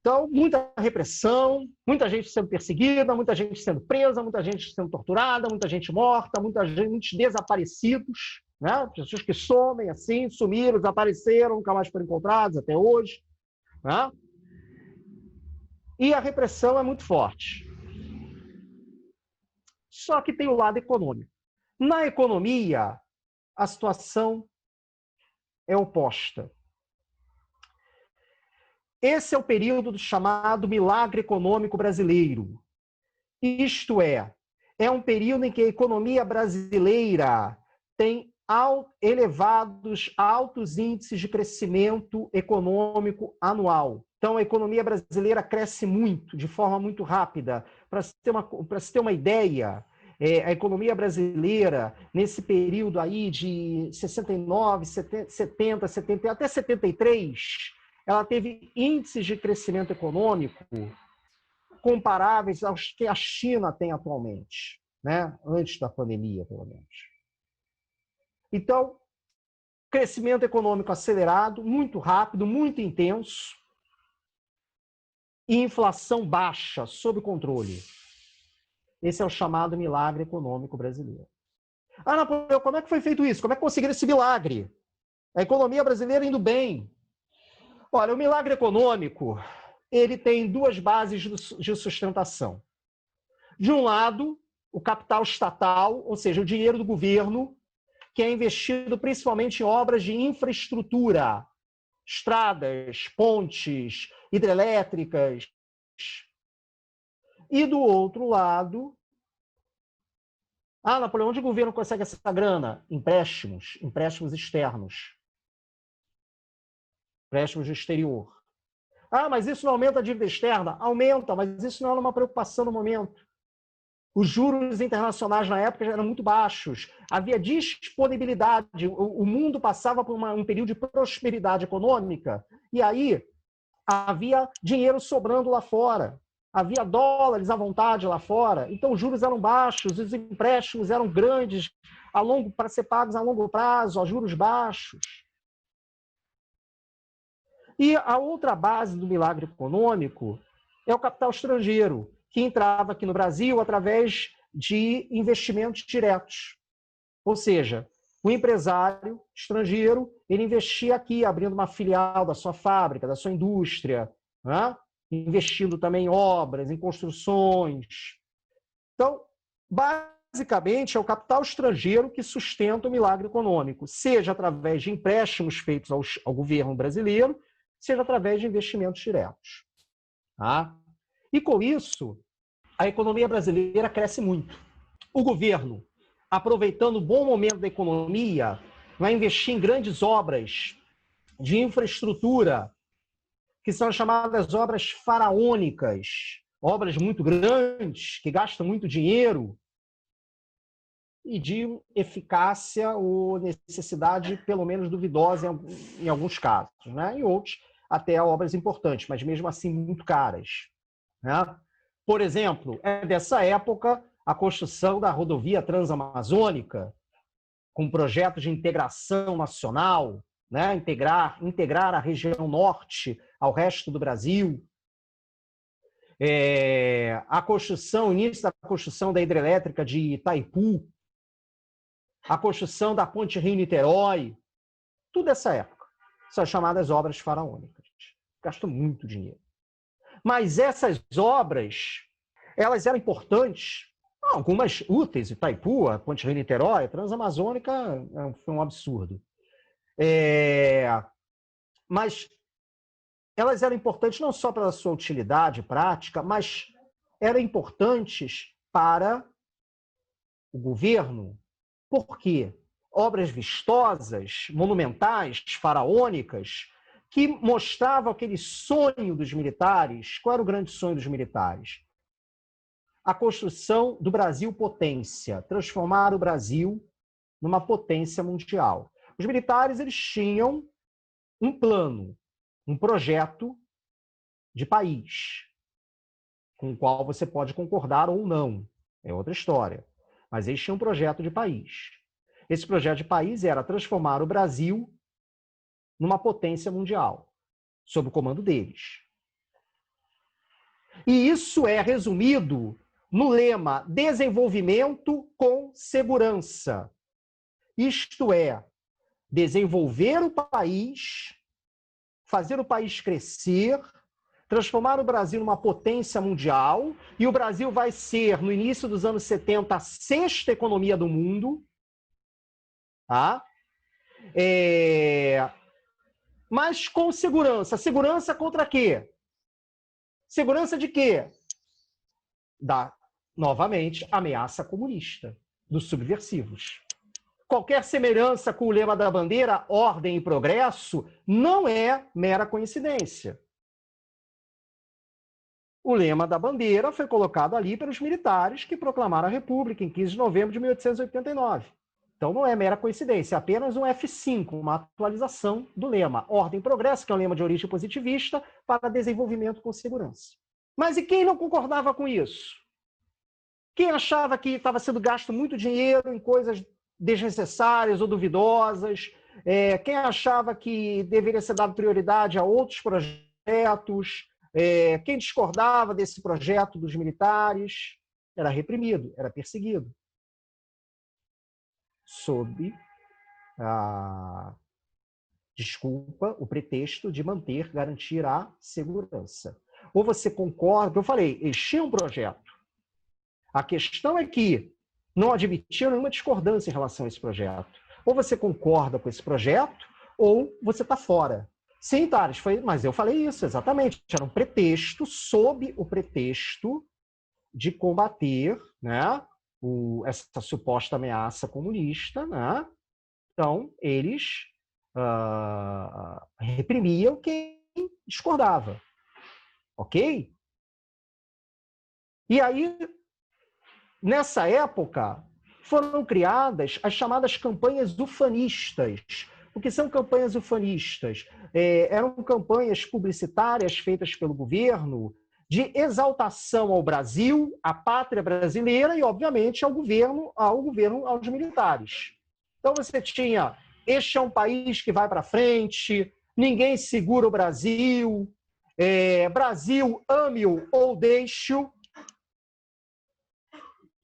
Então, muita repressão, muita gente sendo perseguida, muita gente sendo presa, muita gente sendo torturada, muita gente morta, muitos desaparecidos, né? Pessoas que somem assim, sumiram, desapareceram, nunca mais foram encontrados até hoje. Né? E a repressão é muito forte. Só que tem o lado econômico. Na economia, a situação é oposta. Esse é o período do chamado milagre econômico brasileiro. Isto é um período em que a economia brasileira tem elevados, altos índices de crescimento econômico anual. Então, a economia brasileira cresce muito, de forma muito rápida. Para se ter uma ideia, a economia brasileira, nesse período aí de 69, 70, 70, até 73, ela teve índices de crescimento econômico comparáveis aos que a China tem atualmente, né? Antes da pandemia, pelo menos. Então, crescimento econômico acelerado, muito rápido, muito intenso, e inflação baixa, sob controle. Esse é o chamado milagre econômico brasileiro. Napoleão, como é que foi feito isso? Como é que conseguiram esse milagre? A economia brasileira indo bem. Olha, o milagre econômico, ele tem duas bases de sustentação. De um lado, o capital estatal, ou seja, o dinheiro do governo, que é investido principalmente em obras de infraestrutura, estradas, pontes, hidrelétricas. E do outro lado, Napoleão, onde o governo consegue essa grana? Empréstimos externos. Empréstimos do exterior. Mas isso não aumenta a dívida externa? Aumenta, mas isso não era uma preocupação no momento. Os juros internacionais na época já eram muito baixos. Havia disponibilidade. O mundo passava por um período de prosperidade econômica. E aí havia dinheiro sobrando lá fora. Havia dólares à vontade lá fora. Então os juros eram baixos, os empréstimos eram grandes para ser pagos a longo prazo, a juros baixos. E a outra base do milagre econômico é o capital estrangeiro, que entrava aqui no Brasil através de investimentos diretos. Ou seja, o empresário estrangeiro, ele investia aqui, abrindo uma filial da sua fábrica, da sua indústria, né? Investindo também em obras, em construções. Então, basicamente, é o capital estrangeiro que sustenta o milagre econômico, seja através de empréstimos feitos ao governo brasileiro, seja através de investimentos diretos. Tá? E com isso, a economia brasileira cresce muito. O governo, aproveitando o bom momento da economia, vai investir em grandes obras de infraestrutura, que são as chamadas obras faraônicas, obras muito grandes, que gastam muito dinheiro, e de eficácia ou necessidade, pelo menos, duvidosa em alguns casos. Né? Em outros, até obras importantes, mas mesmo assim muito caras. Né? Por exemplo, é dessa época a construção da rodovia transamazônica, com projetos de integração nacional, né? integrar a região norte ao resto do Brasil. Início da construção da hidrelétrica de Itaipu, a construção da ponte Rio-Niterói, tudo essa época. São chamadas obras faraônicas. Gastam muito dinheiro. Mas essas obras, elas eram importantes, algumas úteis, Itaipu, a ponte Rio-Niterói, a Transamazônica foi um absurdo. Mas elas eram importantes não só pela sua utilidade prática, mas eram importantes para o governo. Por quê? Obras vistosas, monumentais, faraônicas, que mostravam aquele sonho dos militares. Qual era o grande sonho dos militares? A construção do Brasil potência, transformar o Brasil numa potência mundial. Os militares, eles tinham um plano, um projeto de país, com o qual você pode concordar ou não, é outra história. Mas eles tinham um projeto de país. Esse projeto de país era transformar o Brasil numa potência mundial, sob o comando deles. E isso é resumido no lema desenvolvimento com segurança. Isto é, desenvolver o país, fazer o país crescer, transformar o Brasil numa potência mundial, e o Brasil vai ser, no início dos anos 70, a sexta economia do mundo. Tá? Mas com segurança. Segurança contra quê? Segurança de quê? Novamente, ameaça comunista, dos subversivos. Qualquer semelhança com o lema da bandeira, ordem e progresso, não é mera coincidência. O lema da bandeira foi colocado ali pelos militares que proclamaram a República em 15 de novembro de 1889. Então não é mera coincidência, é apenas um F5, uma atualização do lema. Ordem e progresso, que é um lema de origem positivista, para desenvolvimento com segurança. Mas e quem não concordava com isso? Quem achava que estava sendo gasto muito dinheiro em coisas desnecessárias ou duvidosas? Quem achava que deveria ser dado prioridade a outros projetos? Quem discordava desse projeto dos militares? Era reprimido, era perseguido. Sob Desculpa o pretexto de manter, garantir a segurança. Ou você concorda, eu falei, eles tinham um projeto. A questão é que não admitiam nenhuma discordância em relação a esse projeto. Ou você concorda com esse projeto, ou você está fora. Sim, Thales, mas eu falei isso, exatamente. Era um pretexto, sob o pretexto de combater, né, essa suposta ameaça comunista, né? Então, eles reprimiam quem discordava. Ok? E aí, nessa época, foram criadas as chamadas campanhas ufanistas. O que são campanhas ufanistas? Eram campanhas publicitárias feitas pelo governo de exaltação ao Brasil, à pátria brasileira e, obviamente, ao governo, aos militares. Então, você tinha, este é um país que vai para frente, ninguém segura o Brasil, Brasil, ame-o ou deixe-o.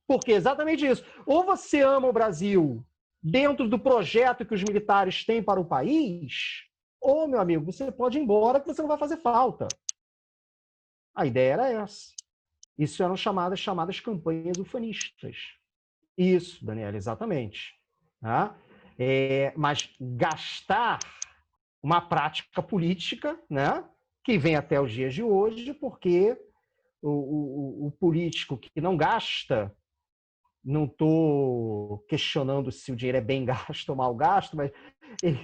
Porque é exatamente isso. Ou você ama o Brasil dentro do projeto que os militares têm para o país, ou, meu amigo, você pode ir embora que você não vai fazer falta. A ideia era essa. Isso eram chamadas campanhas ufanistas. Isso, Daniela, exatamente. Tá? Mas gastar uma prática política, né, que vem até os dias de hoje, porque o político que não gasta, não estou questionando se o dinheiro é bem gasto ou mal gasto, mas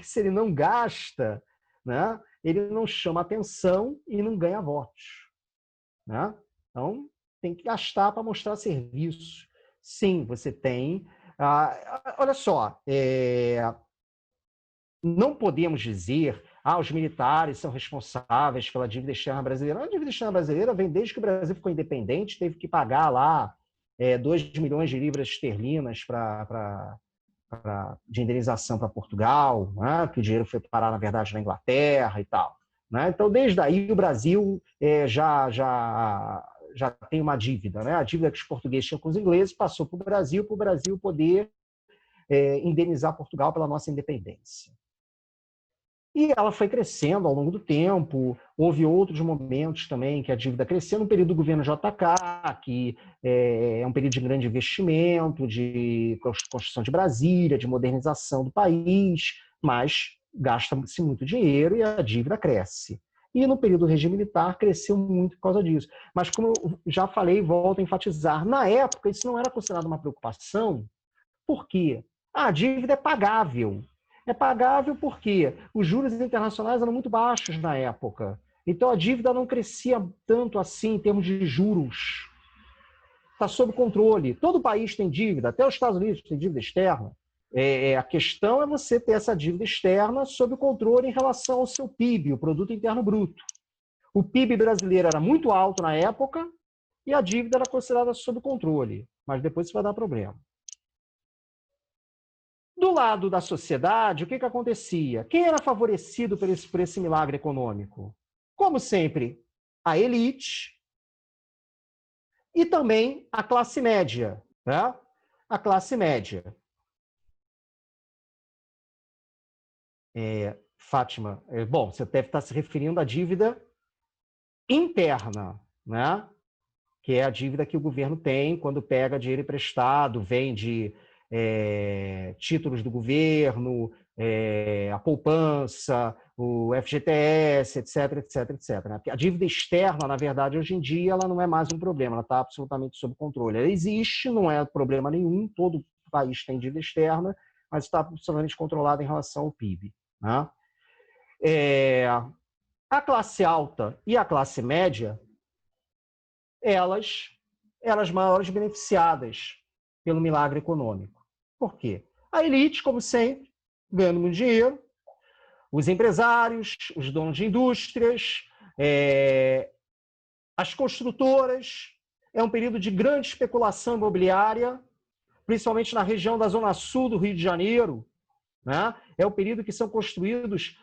se ele não gasta, né, ele não chama atenção e não ganha votos. Né? Então, tem que gastar para mostrar serviço. Sim, você tem. Olha só, não podemos dizer os militares são responsáveis pela dívida externa brasileira. A dívida externa brasileira vem desde que o Brasil ficou independente, teve que pagar lá 2 milhões de libras esterlinas de indenização para Portugal, né? Que o dinheiro foi parar, na verdade, na Inglaterra e tal. Né? Então, desde aí, o Brasil já tem uma dívida. Né? A dívida que os portugueses tinham com os ingleses passou para o Brasil poder indenizar Portugal pela nossa independência. E ela foi crescendo ao longo do tempo. Houve outros momentos também que a dívida cresceu no período do governo JK, que é um período de grande investimento, de construção de Brasília, de modernização do país, mas gasta-se muito dinheiro e a dívida cresce. E no período do regime militar cresceu muito por causa disso. Mas como eu já falei, volto a enfatizar, na época isso não era considerado uma preocupação. Por quê? A dívida é pagável. É pagável porque os juros internacionais eram muito baixos na época. Então a dívida não crescia tanto assim em termos de juros. Está sob controle. Todo país tem dívida, até os Estados Unidos tem dívida externa. A questão é você ter essa dívida externa sob controle em relação ao seu PIB, o Produto Interno Bruto. O PIB brasileiro era muito alto na época e a dívida era considerada sob controle, mas depois isso vai dar problema. Do lado da sociedade, o que acontecia? Quem era favorecido por esse milagre econômico? Como sempre, a elite e também a classe média. Né? A classe média. Fátima, bom, você deve estar se referindo à dívida interna, né? Que é a dívida que o governo tem quando pega dinheiro emprestado, vende títulos do governo, a poupança, o FGTS, etc, etc, etc. Né? A dívida externa, na verdade, hoje em dia, ela não é mais um problema, ela está absolutamente sob controle. Ela existe, não é problema nenhum, todo país tem dívida externa, mas está absolutamente controlada em relação ao PIB. Né? A classe alta e a classe média, elas eram as maiores beneficiadas pelo milagre econômico. Por quê? A elite, como sempre, ganhando muito dinheiro, os empresários, os donos de indústrias, as construtoras, é um período de grande especulação imobiliária, principalmente na região da Zona Sul do Rio de Janeiro. Né? É o período que são construídos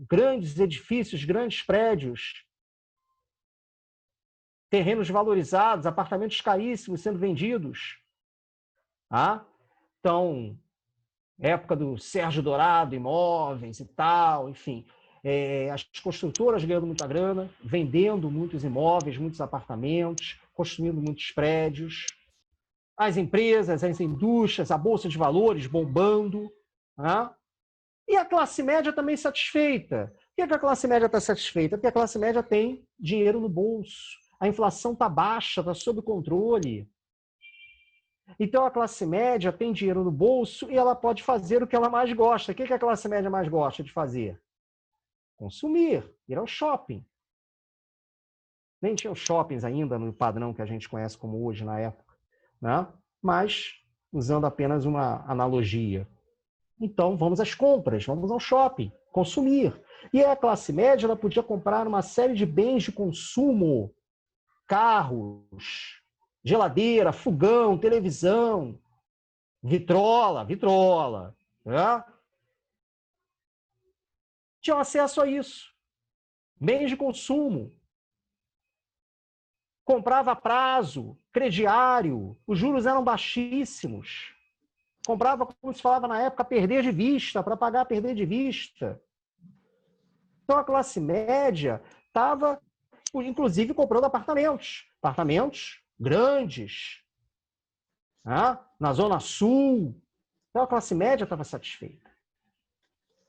grandes edifícios, grandes prédios, terrenos valorizados, apartamentos caríssimos sendo vendidos. Tá? Então, época do Sérgio Dourado, imóveis e tal, enfim. As construtoras ganhando muita grana, vendendo muitos imóveis, muitos apartamentos, construindo muitos prédios. As empresas, as indústrias, a bolsa de valores bombando. Né? E a classe média também satisfeita. Por que a classe média está satisfeita? Porque a classe média tem dinheiro no bolso. A inflação está baixa, está sob controle. Então a classe média tem dinheiro no bolso e ela pode fazer o que ela mais gosta. O que a classe média mais gosta de fazer? Consumir, ir ao shopping. Nem tinha os shoppings ainda no padrão que a gente conhece como hoje na época, né? Mas usando apenas uma analogia. Então vamos às compras, vamos ao shopping, consumir. E a classe média ela podia comprar uma série de bens de consumo, carros, geladeira, fogão, televisão, vitrola, né? Tinham acesso a isso. Bens de consumo. Comprava a prazo, crediário, os juros eram baixíssimos. Comprava, como se falava na época, perder de vista, para pagar perder de vista. Então a classe média estava, inclusive, comprando apartamentos. Apartamentos grandes, né? Na Zona Sul. Então a classe média estava satisfeita.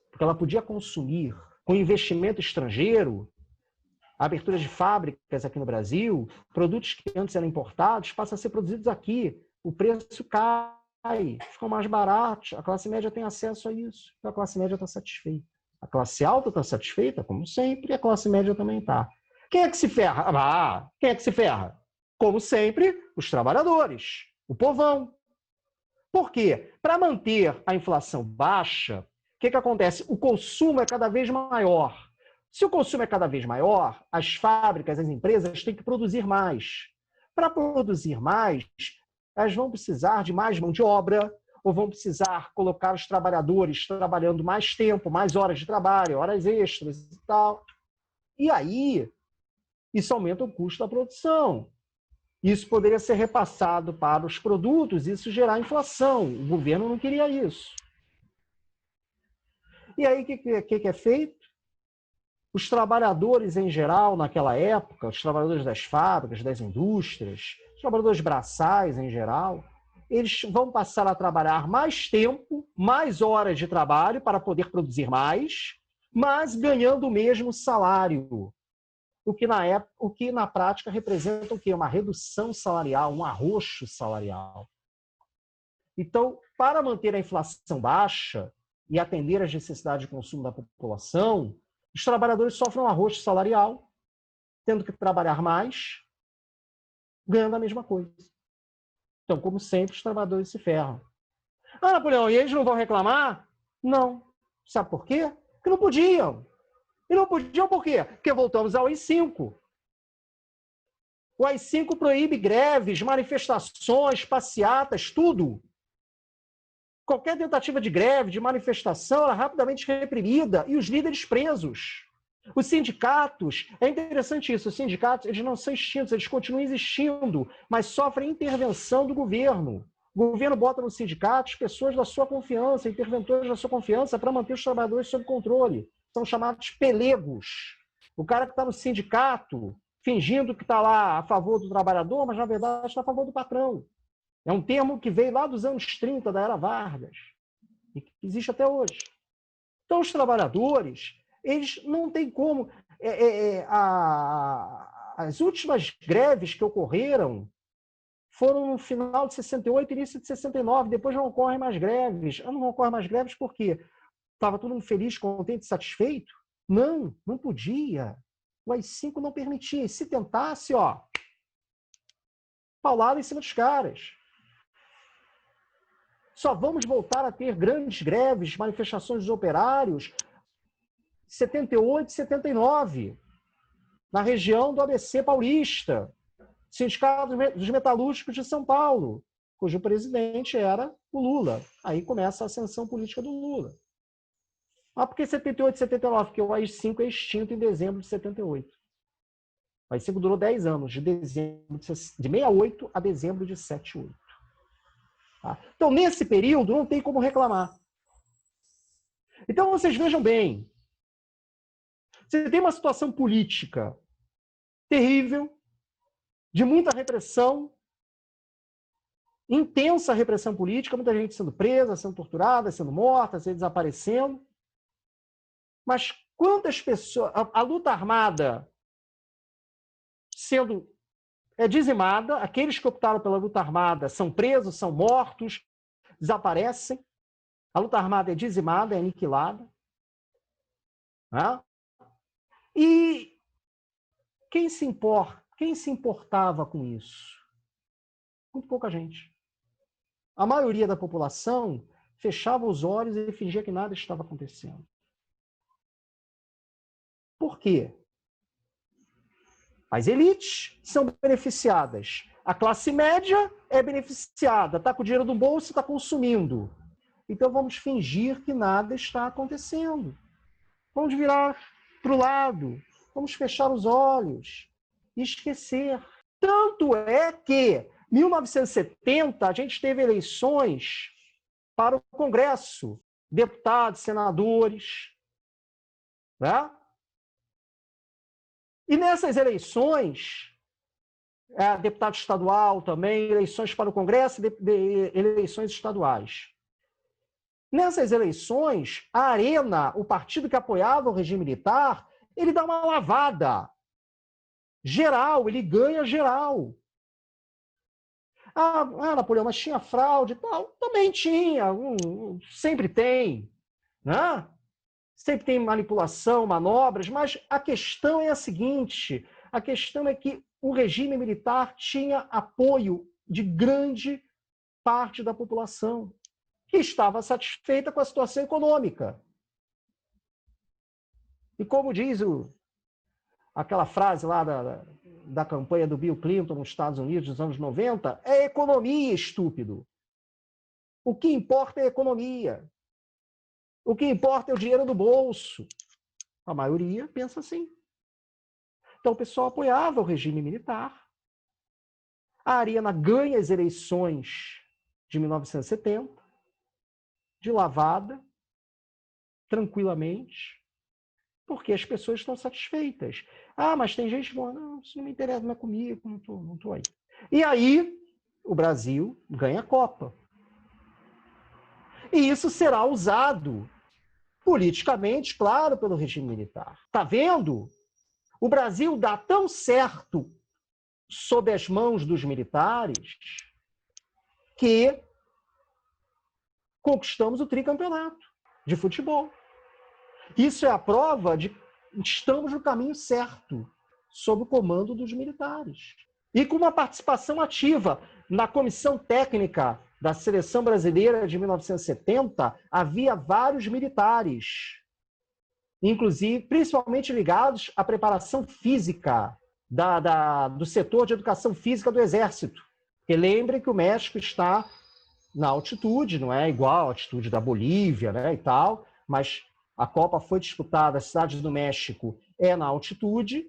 Porque ela podia consumir com investimento estrangeiro, a abertura de fábricas aqui no Brasil, produtos que antes eram importados passam a ser produzidos aqui. O preço cai, ficam mais baratos. A classe média tem acesso a isso. Então a classe média está satisfeita. A classe alta está satisfeita, como sempre, e a classe média também está. Quem é que se ferra? Quem é que se ferra? Como sempre, os trabalhadores, o povão. Por quê? Para manter a inflação baixa, o que acontece? O consumo é cada vez maior. Se o consumo é cada vez maior, as fábricas, as empresas têm que produzir mais. Para produzir mais, elas vão precisar de mais mão de obra, ou vão precisar colocar os trabalhadores trabalhando mais tempo, mais horas de trabalho, horas extras e tal. E aí, isso aumenta o custo da produção. Isso poderia ser repassado para os produtos, isso gerar inflação. O governo não queria isso. E aí, o que é feito? Os trabalhadores em geral, naquela época, os trabalhadores das fábricas, das indústrias, os trabalhadores braçais em geral, eles vão passar a trabalhar mais tempo, mais horas de trabalho para poder produzir mais, mas ganhando o mesmo salário. O que na prática representa o quê? Uma redução salarial, um arroxo salarial. Então, para manter a inflação baixa e atender às necessidades de consumo da população, os trabalhadores sofrem um arroxo salarial, tendo que trabalhar mais, ganhando a mesma coisa. Então, como sempre, os trabalhadores se ferram. Ah, Napoleão, e eles não vão reclamar? Não. Sabe por quê? Porque não podiam. E não podiam por quê? Porque voltamos ao AI-5. O AI-5 proíbe greves, manifestações, passeatas, tudo. Qualquer tentativa de greve, de manifestação, era rapidamente reprimida e os líderes presos. Os sindicatos, é interessante isso, os sindicatos eles não são extintos, eles continuam existindo, mas sofrem intervenção do governo. O governo bota nos sindicatos pessoas da sua confiança, interventores da sua confiança para manter os trabalhadores sob controle. São chamados pelegos. O cara que está no sindicato, fingindo que está lá a favor do trabalhador, mas na verdade está a favor do patrão. É um termo que veio lá dos anos 30, da era Vargas, e que existe até hoje. Então, os trabalhadores, eles não têm como... As últimas greves que ocorreram foram no final de 68 e início de 69, depois não ocorrem mais greves. Não ocorrem mais greves por quê? Estava todo mundo feliz, contente, satisfeito? Não, não podia. O AI-5 não permitia. E se tentasse, paulada em cima dos caras. Só vamos voltar a ter grandes greves, manifestações dos operários, 78 e 79, na região do ABC paulista, Sindicato dos Metalúrgicos de São Paulo, cujo presidente era o Lula. Aí começa a ascensão política do Lula. Por que 78 e 79? Porque o AI-5 é extinto em dezembro de 78. O AI-5 durou 10 anos, de 68 a dezembro de 78. Tá? Então, nesse período, não tem como reclamar. Então, vocês vejam bem, você tem uma situação política terrível, de muita repressão, intensa repressão política, muita gente sendo presa, sendo torturada, sendo morta, sendo desaparecendo. Mas quantas pessoas... A luta armada sendo dizimada, aqueles que optaram pela luta armada são presos, são mortos, desaparecem. A luta armada é dizimada, é aniquilada. Né? E quem se importava com isso? Muito pouca gente. A maioria da população fechava os olhos e fingia que nada estava acontecendo. Por quê? As elites são beneficiadas. A classe média é beneficiada, está com o dinheiro do bolso e está consumindo. Então vamos fingir que nada está acontecendo. Vamos virar para o lado, vamos fechar os olhos e esquecer. Tanto é que, em 1970, a gente teve eleições para o Congresso, deputados, senadores, né? E nessas eleições, deputado estadual também, eleições para o Congresso, eleições estaduais. Nessas eleições, a Arena, o partido que apoiava o regime militar, ele dá uma lavada geral, ele ganha geral. Napoleão, mas tinha fraude e tal? Também tinha, sempre tem, né? Sempre tem manipulação, manobras, mas a questão é a seguinte, a questão é que o regime militar tinha apoio de grande parte da população, que estava satisfeita com a situação econômica. E como diz aquela frase lá da campanha do Bill Clinton nos Estados Unidos dos anos 90, é economia, estúpido. O que importa é a economia. O que importa é o dinheiro do bolso. A maioria pensa assim. Então o pessoal apoiava o regime militar. A Arena ganha as eleições de 1970, de lavada, tranquilamente, porque as pessoas estão satisfeitas. Mas tem gente que fala, não, isso não me interessa, não é comigo, não estou aí. E aí, o Brasil ganha a Copa. E isso será usado politicamente, claro, pelo regime militar. Está vendo? O Brasil dá tão certo sob as mãos dos militares que conquistamos o tricampeonato de futebol. Isso é a prova de que estamos no caminho certo, sob o comando dos militares. E com uma participação ativa na comissão técnica da seleção brasileira de 1970, havia vários militares, inclusive, principalmente ligados à preparação física do setor de educação física do Exército. Porque lembrem que o México está na altitude, não é igual à altitude da Bolívia, né, e tal, mas a Copa foi disputada, a cidade do México é na altitude,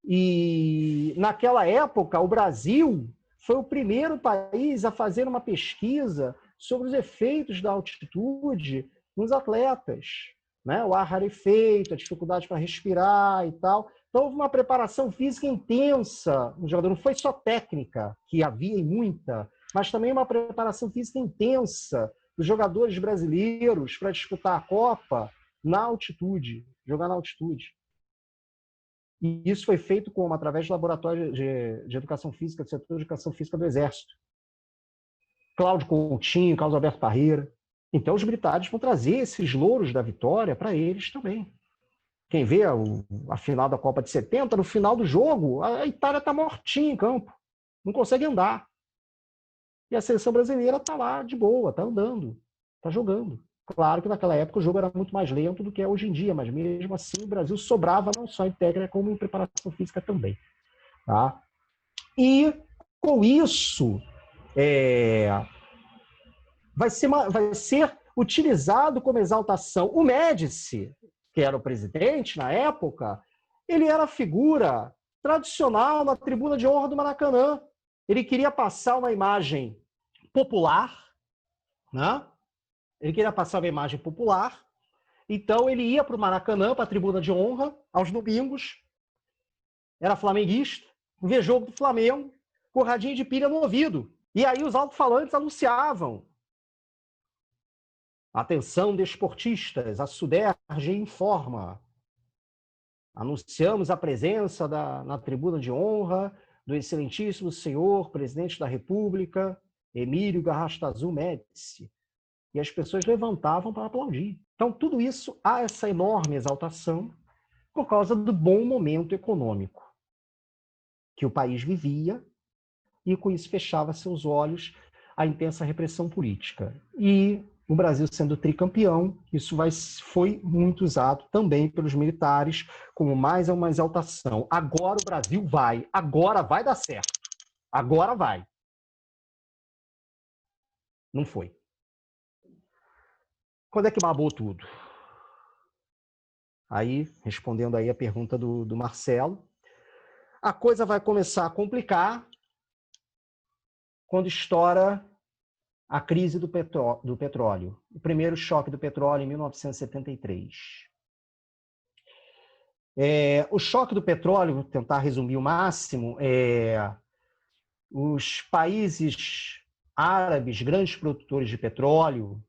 e naquela época o Brasil foi o primeiro país a fazer uma pesquisa sobre os efeitos da altitude nos atletas, né? O ar rarefeito, a dificuldade para respirar e tal. Então houve uma preparação física intensa no jogador, não foi só técnica, que havia e muita, mas também uma preparação física intensa dos jogadores brasileiros para disputar a Copa na altitude, jogar na altitude. E isso foi feito como? Através do laboratório de educação física, do setor de educação física do Exército. Cláudio Coutinho, Carlos Alberto Parreira. Então os militares vão trazer esses louros da vitória para eles também. Quem vê a final da Copa de 70, no final do jogo, a Itália está mortinha em campo. Não consegue andar. E a seleção brasileira está lá de boa, está andando, está jogando. Claro que naquela época o jogo era muito mais lento do que é hoje em dia, mas mesmo assim o Brasil sobrava não só em técnica, como em preparação física também. Tá? E com isso vai ser utilizado como exaltação. O Médici, que era o presidente na época, ele era a figura tradicional na tribuna de honra do Maracanã. Ele queria passar uma imagem popular, né? Ele queria passar uma imagem popular, então ele ia para o Maracanã, para a tribuna de honra, aos domingos, era flamenguista, ver jogo do Flamengo, com radinho de pilha no ouvido. E aí os alto-falantes anunciavam: atenção, desportistas, a Suderge informa. Anunciamos a presença na tribuna de honra do excelentíssimo senhor presidente da República, Emílio Garrastazu Médici. E as pessoas levantavam para aplaudir. Então, tudo isso, há essa enorme exaltação por causa do bom momento econômico que o país vivia, e com isso fechava seus olhos à intensa repressão política. E o Brasil sendo tricampeão, isso foi muito usado também pelos militares como mais uma exaltação. Agora o Brasil vai, agora vai dar certo, agora vai. Não foi. Quando é que babou tudo? Aí, respondendo aí a pergunta do Marcelo, a coisa vai começar a complicar quando estoura a crise do petróleo. O primeiro choque do petróleo em 1973. O choque do petróleo, vou tentar resumir o máximo, os países árabes, grandes produtores de petróleo,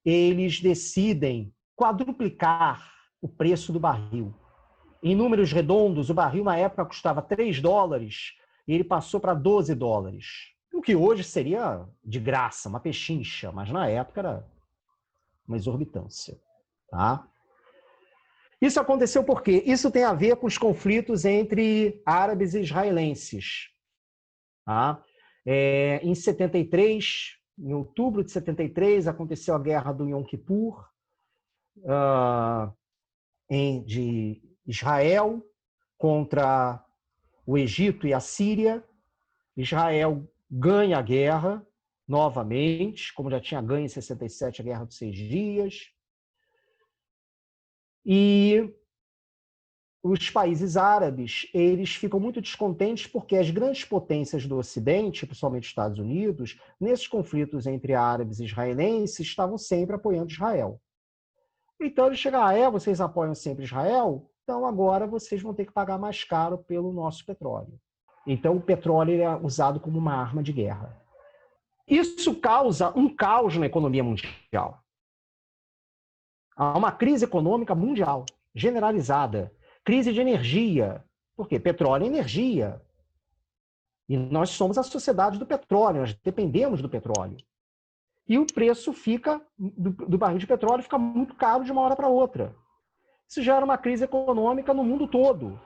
eles decidem quadruplicar o preço do barril. Em números redondos, o barril na época custava $3 e ele passou para $12. O que hoje seria de graça, uma pechincha, mas na época era uma exorbitância. Tá? Isso aconteceu por quê? Isso tem a ver com os conflitos entre árabes e israelenses. Tá? Em 73, em outubro de 73, aconteceu a guerra do Yom Kippur, de Israel contra o Egito e a Síria. Israel ganha a guerra novamente, como já tinha ganho em 67 a Guerra dos 6 Dias. E os países árabes, eles ficam muito descontentes porque as grandes potências do Ocidente, principalmente os Estados Unidos, nesses conflitos entre árabes e israelenses, estavam sempre apoiando Israel. Então eles chegam, vocês apoiam sempre Israel? Então agora vocês vão ter que pagar mais caro pelo nosso petróleo. Então o petróleo é usado como uma arma de guerra. Isso causa um caos na economia mundial. Há uma crise econômica mundial, generalizada. Crise de energia. Por quê? Petróleo é energia. E nós somos a sociedade do petróleo, nós dependemos do petróleo. E o preço do barril de petróleo fica muito caro de uma hora para outra. Isso gera uma crise econômica no mundo todo.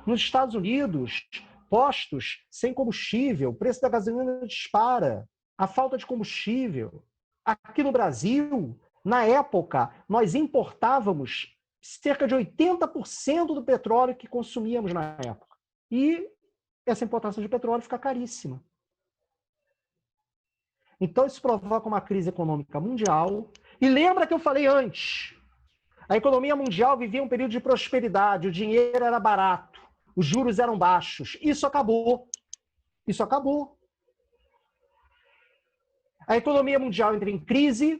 Nos Estados Unidos, postos sem combustível, o preço da gasolina dispara, a falta de combustível. Aqui no Brasil, na época, nós importávamos cerca de 80% do petróleo que consumíamos na época. E essa importação de petróleo fica caríssima. Então, isso provoca uma crise econômica mundial. E lembra que eu falei antes, a economia mundial vivia um período de prosperidade, o dinheiro era barato, os juros eram baixos. Isso acabou. Isso acabou. A economia mundial entra em crise,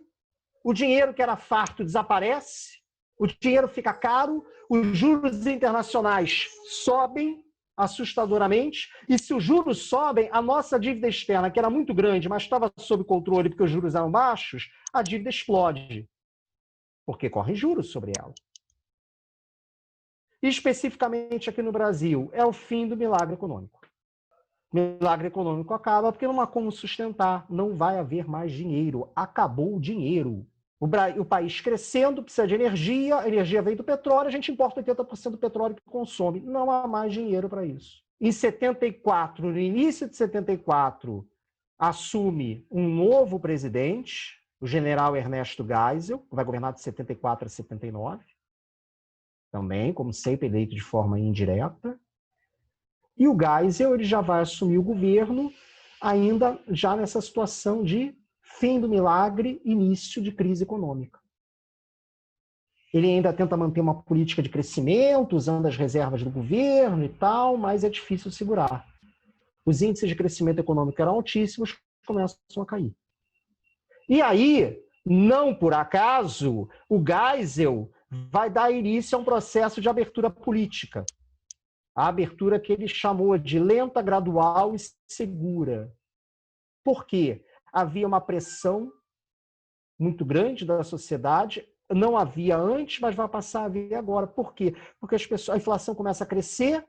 o dinheiro que era farto desaparece, o dinheiro fica caro, os juros internacionais sobem assustadoramente, e se os juros sobem, a nossa dívida externa, que era muito grande, mas estava sob controle porque os juros eram baixos, a dívida explode, porque correm juros sobre ela. E especificamente aqui no Brasil, é o fim do milagre econômico. O milagre econômico acaba porque não há como sustentar, não vai haver mais dinheiro, acabou o dinheiro. O país crescendo, precisa de energia, a energia vem do petróleo, a gente importa 80% do petróleo que consome. Não há mais dinheiro para isso. Em 74, no início de 74, assume um novo presidente, o general Ernesto Geisel, que vai governar de 74 a 79, também, como sempre, eleito de forma indireta. E o Geisel ele já vai assumir o governo ainda já nessa situação de fim do milagre, início de crise econômica. Ele ainda tenta manter uma política de crescimento, usando as reservas do governo e tal, mas é difícil segurar. Os índices de crescimento econômico eram altíssimos, começam a cair. E aí, Não por acaso, o Geisel vai dar início a um processo de abertura política. A abertura que ele chamou de lenta, gradual e segura. Por quê? Havia uma pressão muito grande da sociedade, não havia antes, mas vai passar a haver agora. Por quê? Porque a inflação começa a crescer,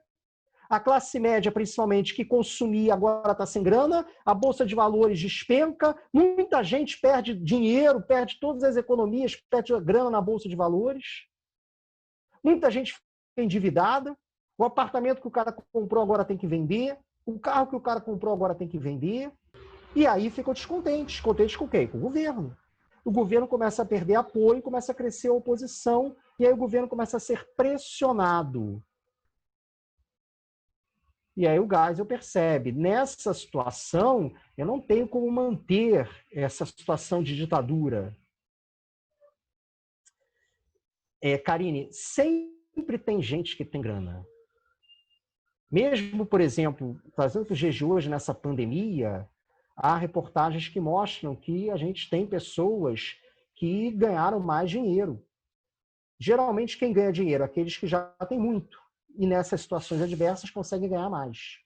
a classe média, principalmente, que consumia, agora está sem grana, a Bolsa de Valores despenca, muita gente perde dinheiro, perde todas as economias, perde grana na Bolsa de Valores, muita gente fica endividada, o apartamento que o cara comprou agora tem que vender, o carro que o cara comprou agora tem que vender, e aí ficam descontentes. Descontentes com quem? Com o governo. O governo começa a perder apoio, começa a crescer a oposição, e aí o governo começa a ser pressionado. E aí o Geisel percebe, nessa situação, eu não tenho como manter essa situação de ditadura. Karine, sempre tem gente que tem grana. Mesmo, por exemplo, trazendo para os dias de hoje, nessa pandemia, há reportagens que mostram que a gente tem pessoas que ganharam mais dinheiro. Geralmente, quem ganha dinheiro? Aqueles que já têm muito. E nessas situações adversas conseguem ganhar mais.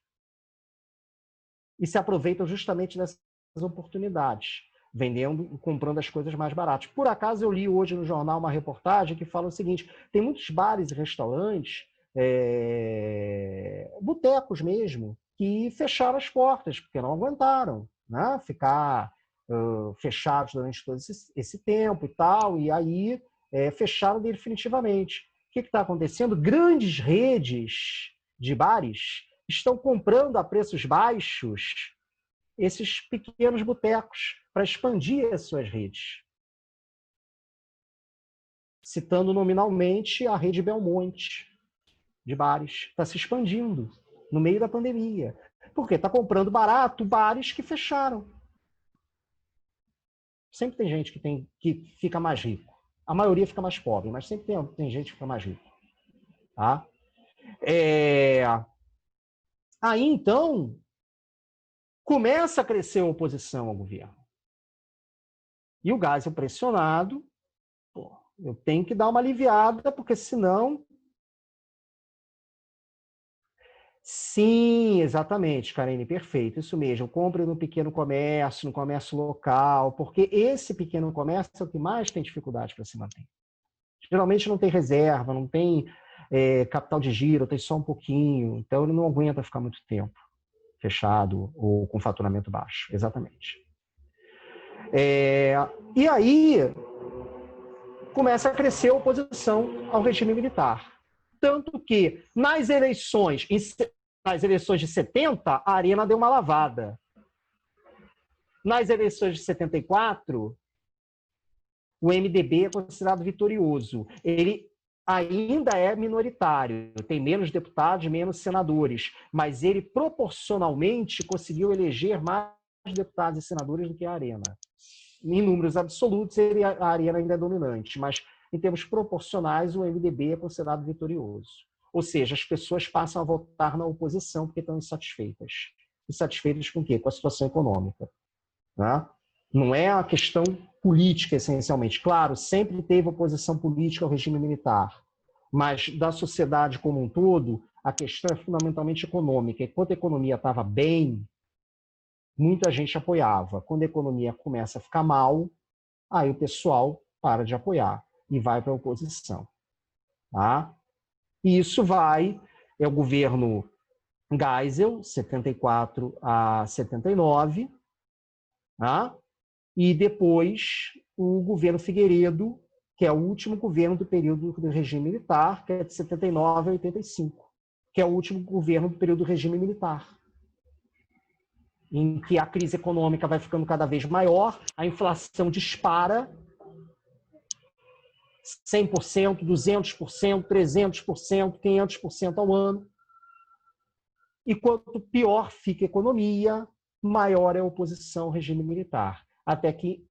E se aproveitam justamente dessas oportunidades, vendendo, comprando as coisas mais baratas. Por acaso, eu li hoje no jornal uma reportagem que fala o seguinte, tem muitos bares e restaurantes, botecos mesmo, que fecharam as portas, porque não aguentaram, né? Ficar fechados durante todo esse tempo e tal, e aí fecharam definitivamente. O que está acontecendo? Grandes redes de bares estão comprando a preços baixos esses pequenos botecos para expandir as suas redes. Citando nominalmente a rede Belmonte de bares. Está se expandindo no meio da pandemia. Por quê? Está comprando barato bares que fecharam. Sempre tem gente que fica mais rico. A maioria fica mais pobre, mas sempre tem gente que fica mais rico. Tá? Aí, então, começa a crescer a oposição ao governo. E o Geisel pressionado, eu tenho que dar uma aliviada, porque senão... Sim, exatamente, Karine, perfeito, isso mesmo. Compre no pequeno comércio, no comércio local, porque esse pequeno comércio é o que mais tem dificuldade para se manter. Geralmente não tem reserva, não tem capital de giro, tem só um pouquinho, então ele não aguenta ficar muito tempo fechado ou com faturamento baixo, exatamente. E aí começa a crescer a oposição ao regime militar. Tanto que nas eleições de 70, a Arena deu uma lavada. Nas eleições de 74, o MDB é considerado vitorioso. Ele ainda é minoritário, tem menos deputados, menos senadores, mas ele proporcionalmente conseguiu eleger mais deputados e senadores do que a Arena. Em números absolutos, a Arena ainda é dominante, mas em termos proporcionais, o MDB é considerado vitorioso. Ou seja, as pessoas passam a votar na oposição porque estão insatisfeitas. Insatisfeitas com o quê? Com a situação econômica. Né? Não é a questão política, essencialmente. Claro, sempre teve oposição política ao regime militar, mas da sociedade como um todo, a questão é fundamentalmente econômica. Enquanto a economia estava bem, muita gente apoiava. Quando a economia começa a ficar mal, aí o pessoal para de apoiar e vai para a oposição. Tá? E isso é o governo Geisel, 74 a 79, tá? E depois o governo Figueiredo, que é o último governo do período do regime militar, que é de 79 a 85, que é o último governo do período do regime militar, em que a crise econômica vai ficando cada vez maior, a inflação dispara, 100%, 200%, 300%, 500% ao ano. E quanto pior fica a economia, maior é a oposição ao regime militar. Até que,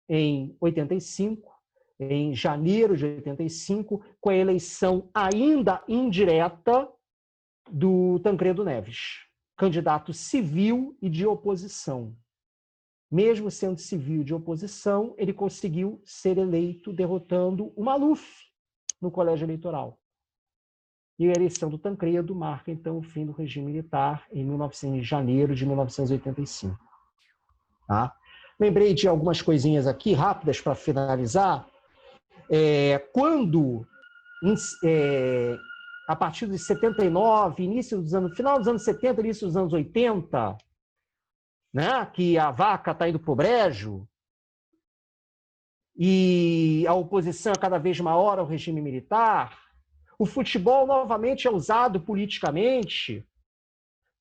em 85, em janeiro de 85, com a eleição ainda indireta do Tancredo Neves, candidato civil e de oposição. mesmo sendo civil de oposição, ele conseguiu ser eleito derrotando o Maluf no colégio eleitoral. E a eleição do Tancredo marca, então, o fim do regime militar em janeiro de 1985. Tá? Lembrei de algumas coisinhas aqui, rápidas, para finalizar. A partir de 79, final dos anos 70, início dos anos 80, né, que a vaca está indo para o brejo, e a oposição é cada vez maior ao regime militar, o futebol novamente é usado politicamente,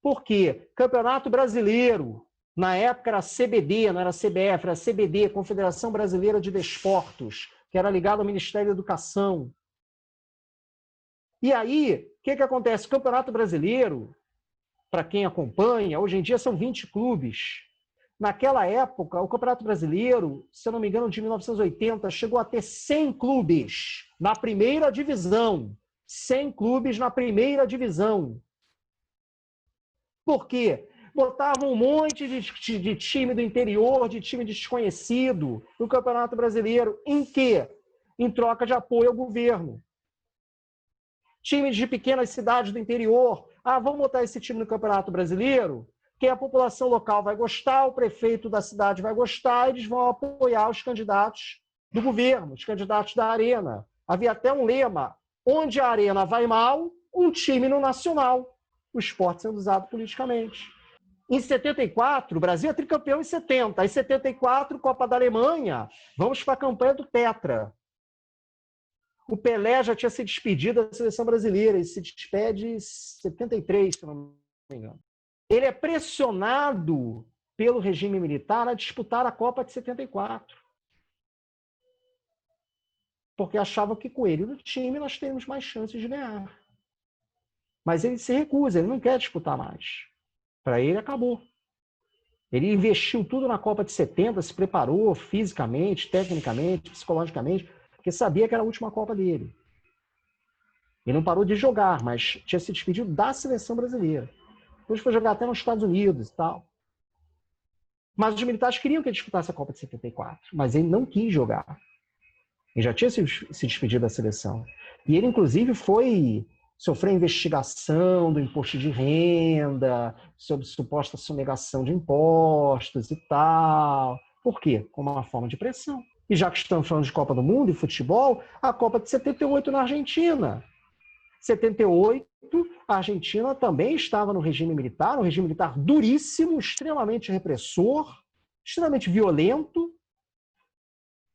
porque Campeonato Brasileiro, na época era CBD, não era CBF, era CBD, Confederação Brasileira de Desportos, que era ligado ao Ministério da Educação. E aí, o que acontece? O Campeonato Brasileiro, para quem acompanha, hoje em dia são 20 clubes. Naquela época, o Campeonato Brasileiro, se eu não me engano, de 1980, chegou a ter 100 clubes na primeira divisão. 100 clubes na primeira divisão. Por quê? Botavam um monte de time do interior, de time desconhecido no Campeonato Brasileiro. Em quê? Em troca de apoio ao governo. Times de pequenas cidades do interior. Vamos botar esse time no Campeonato Brasileiro, que a população local vai gostar, o prefeito da cidade vai gostar, eles vão apoiar os candidatos do governo, os candidatos da Arena. Havia até um lema, onde a Arena vai mal, um time no Nacional. O esporte sendo usado politicamente. Em 74, o Brasil é tricampeão em 70. Em 74, Copa da Alemanha, vamos para a campanha do Tetra. O Pelé já tinha se despedido da seleção brasileira, ele se despede em 73, se não me engano. Ele é pressionado pelo regime militar a disputar a Copa de 74. Porque achavam que com ele no time nós temos mais chances de ganhar. Mas ele se recusa, ele não quer disputar mais. Para ele, acabou. Ele investiu tudo na Copa de 70, se preparou fisicamente, tecnicamente, psicologicamente, porque sabia que era a última Copa dele. Ele não parou de jogar, mas tinha se despedido da seleção brasileira. Depois foi jogar até nos Estados Unidos e tal. Mas os militares queriam que ele disputasse a Copa de 74, mas ele não quis jogar. Ele já tinha se despedido da seleção. E ele, inclusive, foi sofrer investigação do imposto de renda, sobre suposta sonegação de impostos e tal. Por quê? Como uma forma de pressão. E já que estamos falando de Copa do Mundo e futebol, a Copa de 78 na Argentina. 78, a Argentina também estava no regime militar, um regime militar duríssimo, extremamente repressor, extremamente violento.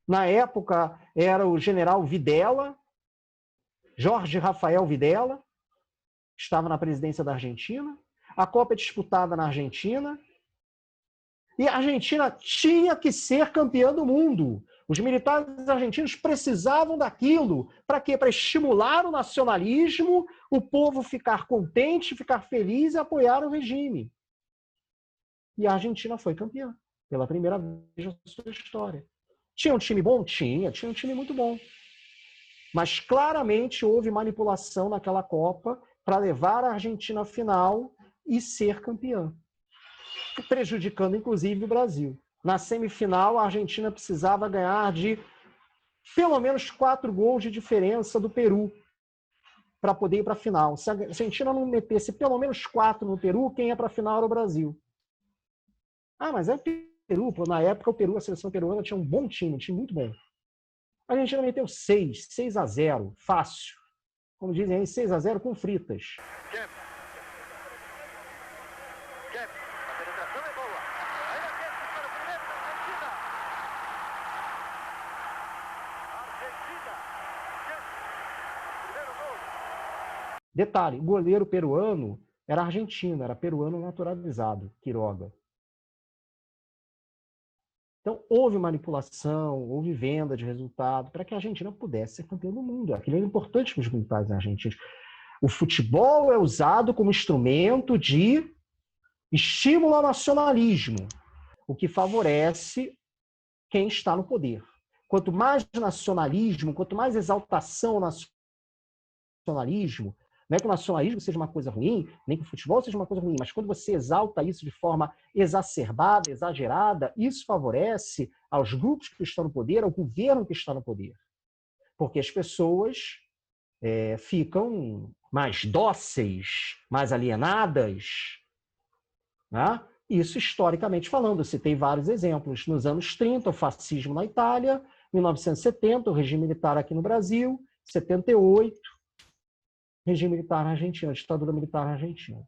Na época, era o general Videla, Jorge Rafael Videla, estava na presidência da Argentina. A Copa é disputada na Argentina. E a Argentina tinha que ser campeã do mundo. Os militares argentinos precisavam daquilo. Para quê? Para estimular o nacionalismo, o povo ficar contente, ficar feliz e apoiar o regime. E a Argentina foi campeã, pela primeira vez na sua história. Tinha um time bom? Tinha um time muito bom. Mas claramente houve manipulação naquela Copa para levar a Argentina à final e ser campeã, prejudicando inclusive o Brasil. Na semifinal, a Argentina precisava ganhar de pelo menos 4 gols de diferença do Peru para poder ir para a final. Se a Argentina não metesse pelo menos 4 no Peru, quem ia para a final era o Brasil. Mas é o Peru. Pô, na época, o Peru, a seleção peruana tinha um bom time, um time muito bom. A Argentina meteu 6-0, fácil. Como dizem aí, 6-0 com fritas. Detalhe, o goleiro peruano era argentino, era peruano naturalizado, Quiroga. Então, houve manipulação, houve venda de resultado para que a Argentina pudesse ser campeã do mundo. Aquilo era importante para os militares argentinos. O futebol é usado como instrumento de estímulo ao nacionalismo, o que favorece quem está no poder. Quanto mais nacionalismo, quanto mais exaltação ao nacionalismo, Não é que o nacionalismo seja uma coisa ruim, nem que o futebol seja uma coisa ruim, mas quando você exalta isso de forma exacerbada, exagerada, isso favorece aos grupos que estão no poder, ao governo que está no poder. Porque as pessoas ficam mais dóceis, mais alienadas, né? Isso historicamente falando. Eu citei vários exemplos. Nos anos 30, o fascismo na Itália, 1970, o regime militar aqui no Brasil, 78, regime militar na Argentina, ditadura militar na Argentina.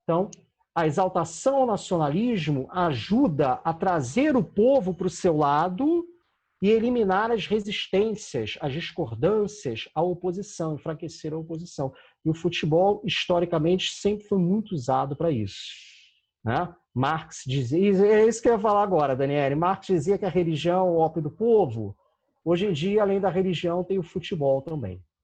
Então, a exaltação ao nacionalismo ajuda a trazer o povo para o seu lado e eliminar as resistências, as discordâncias à oposição, enfraquecer a oposição. E o futebol, historicamente, sempre foi muito usado para isso, né? Marx dizia, é isso que eu ia falar agora, Daniele, Marx dizia que a religião é o ópio do povo. Hoje em dia, além da religião, tem o futebol também.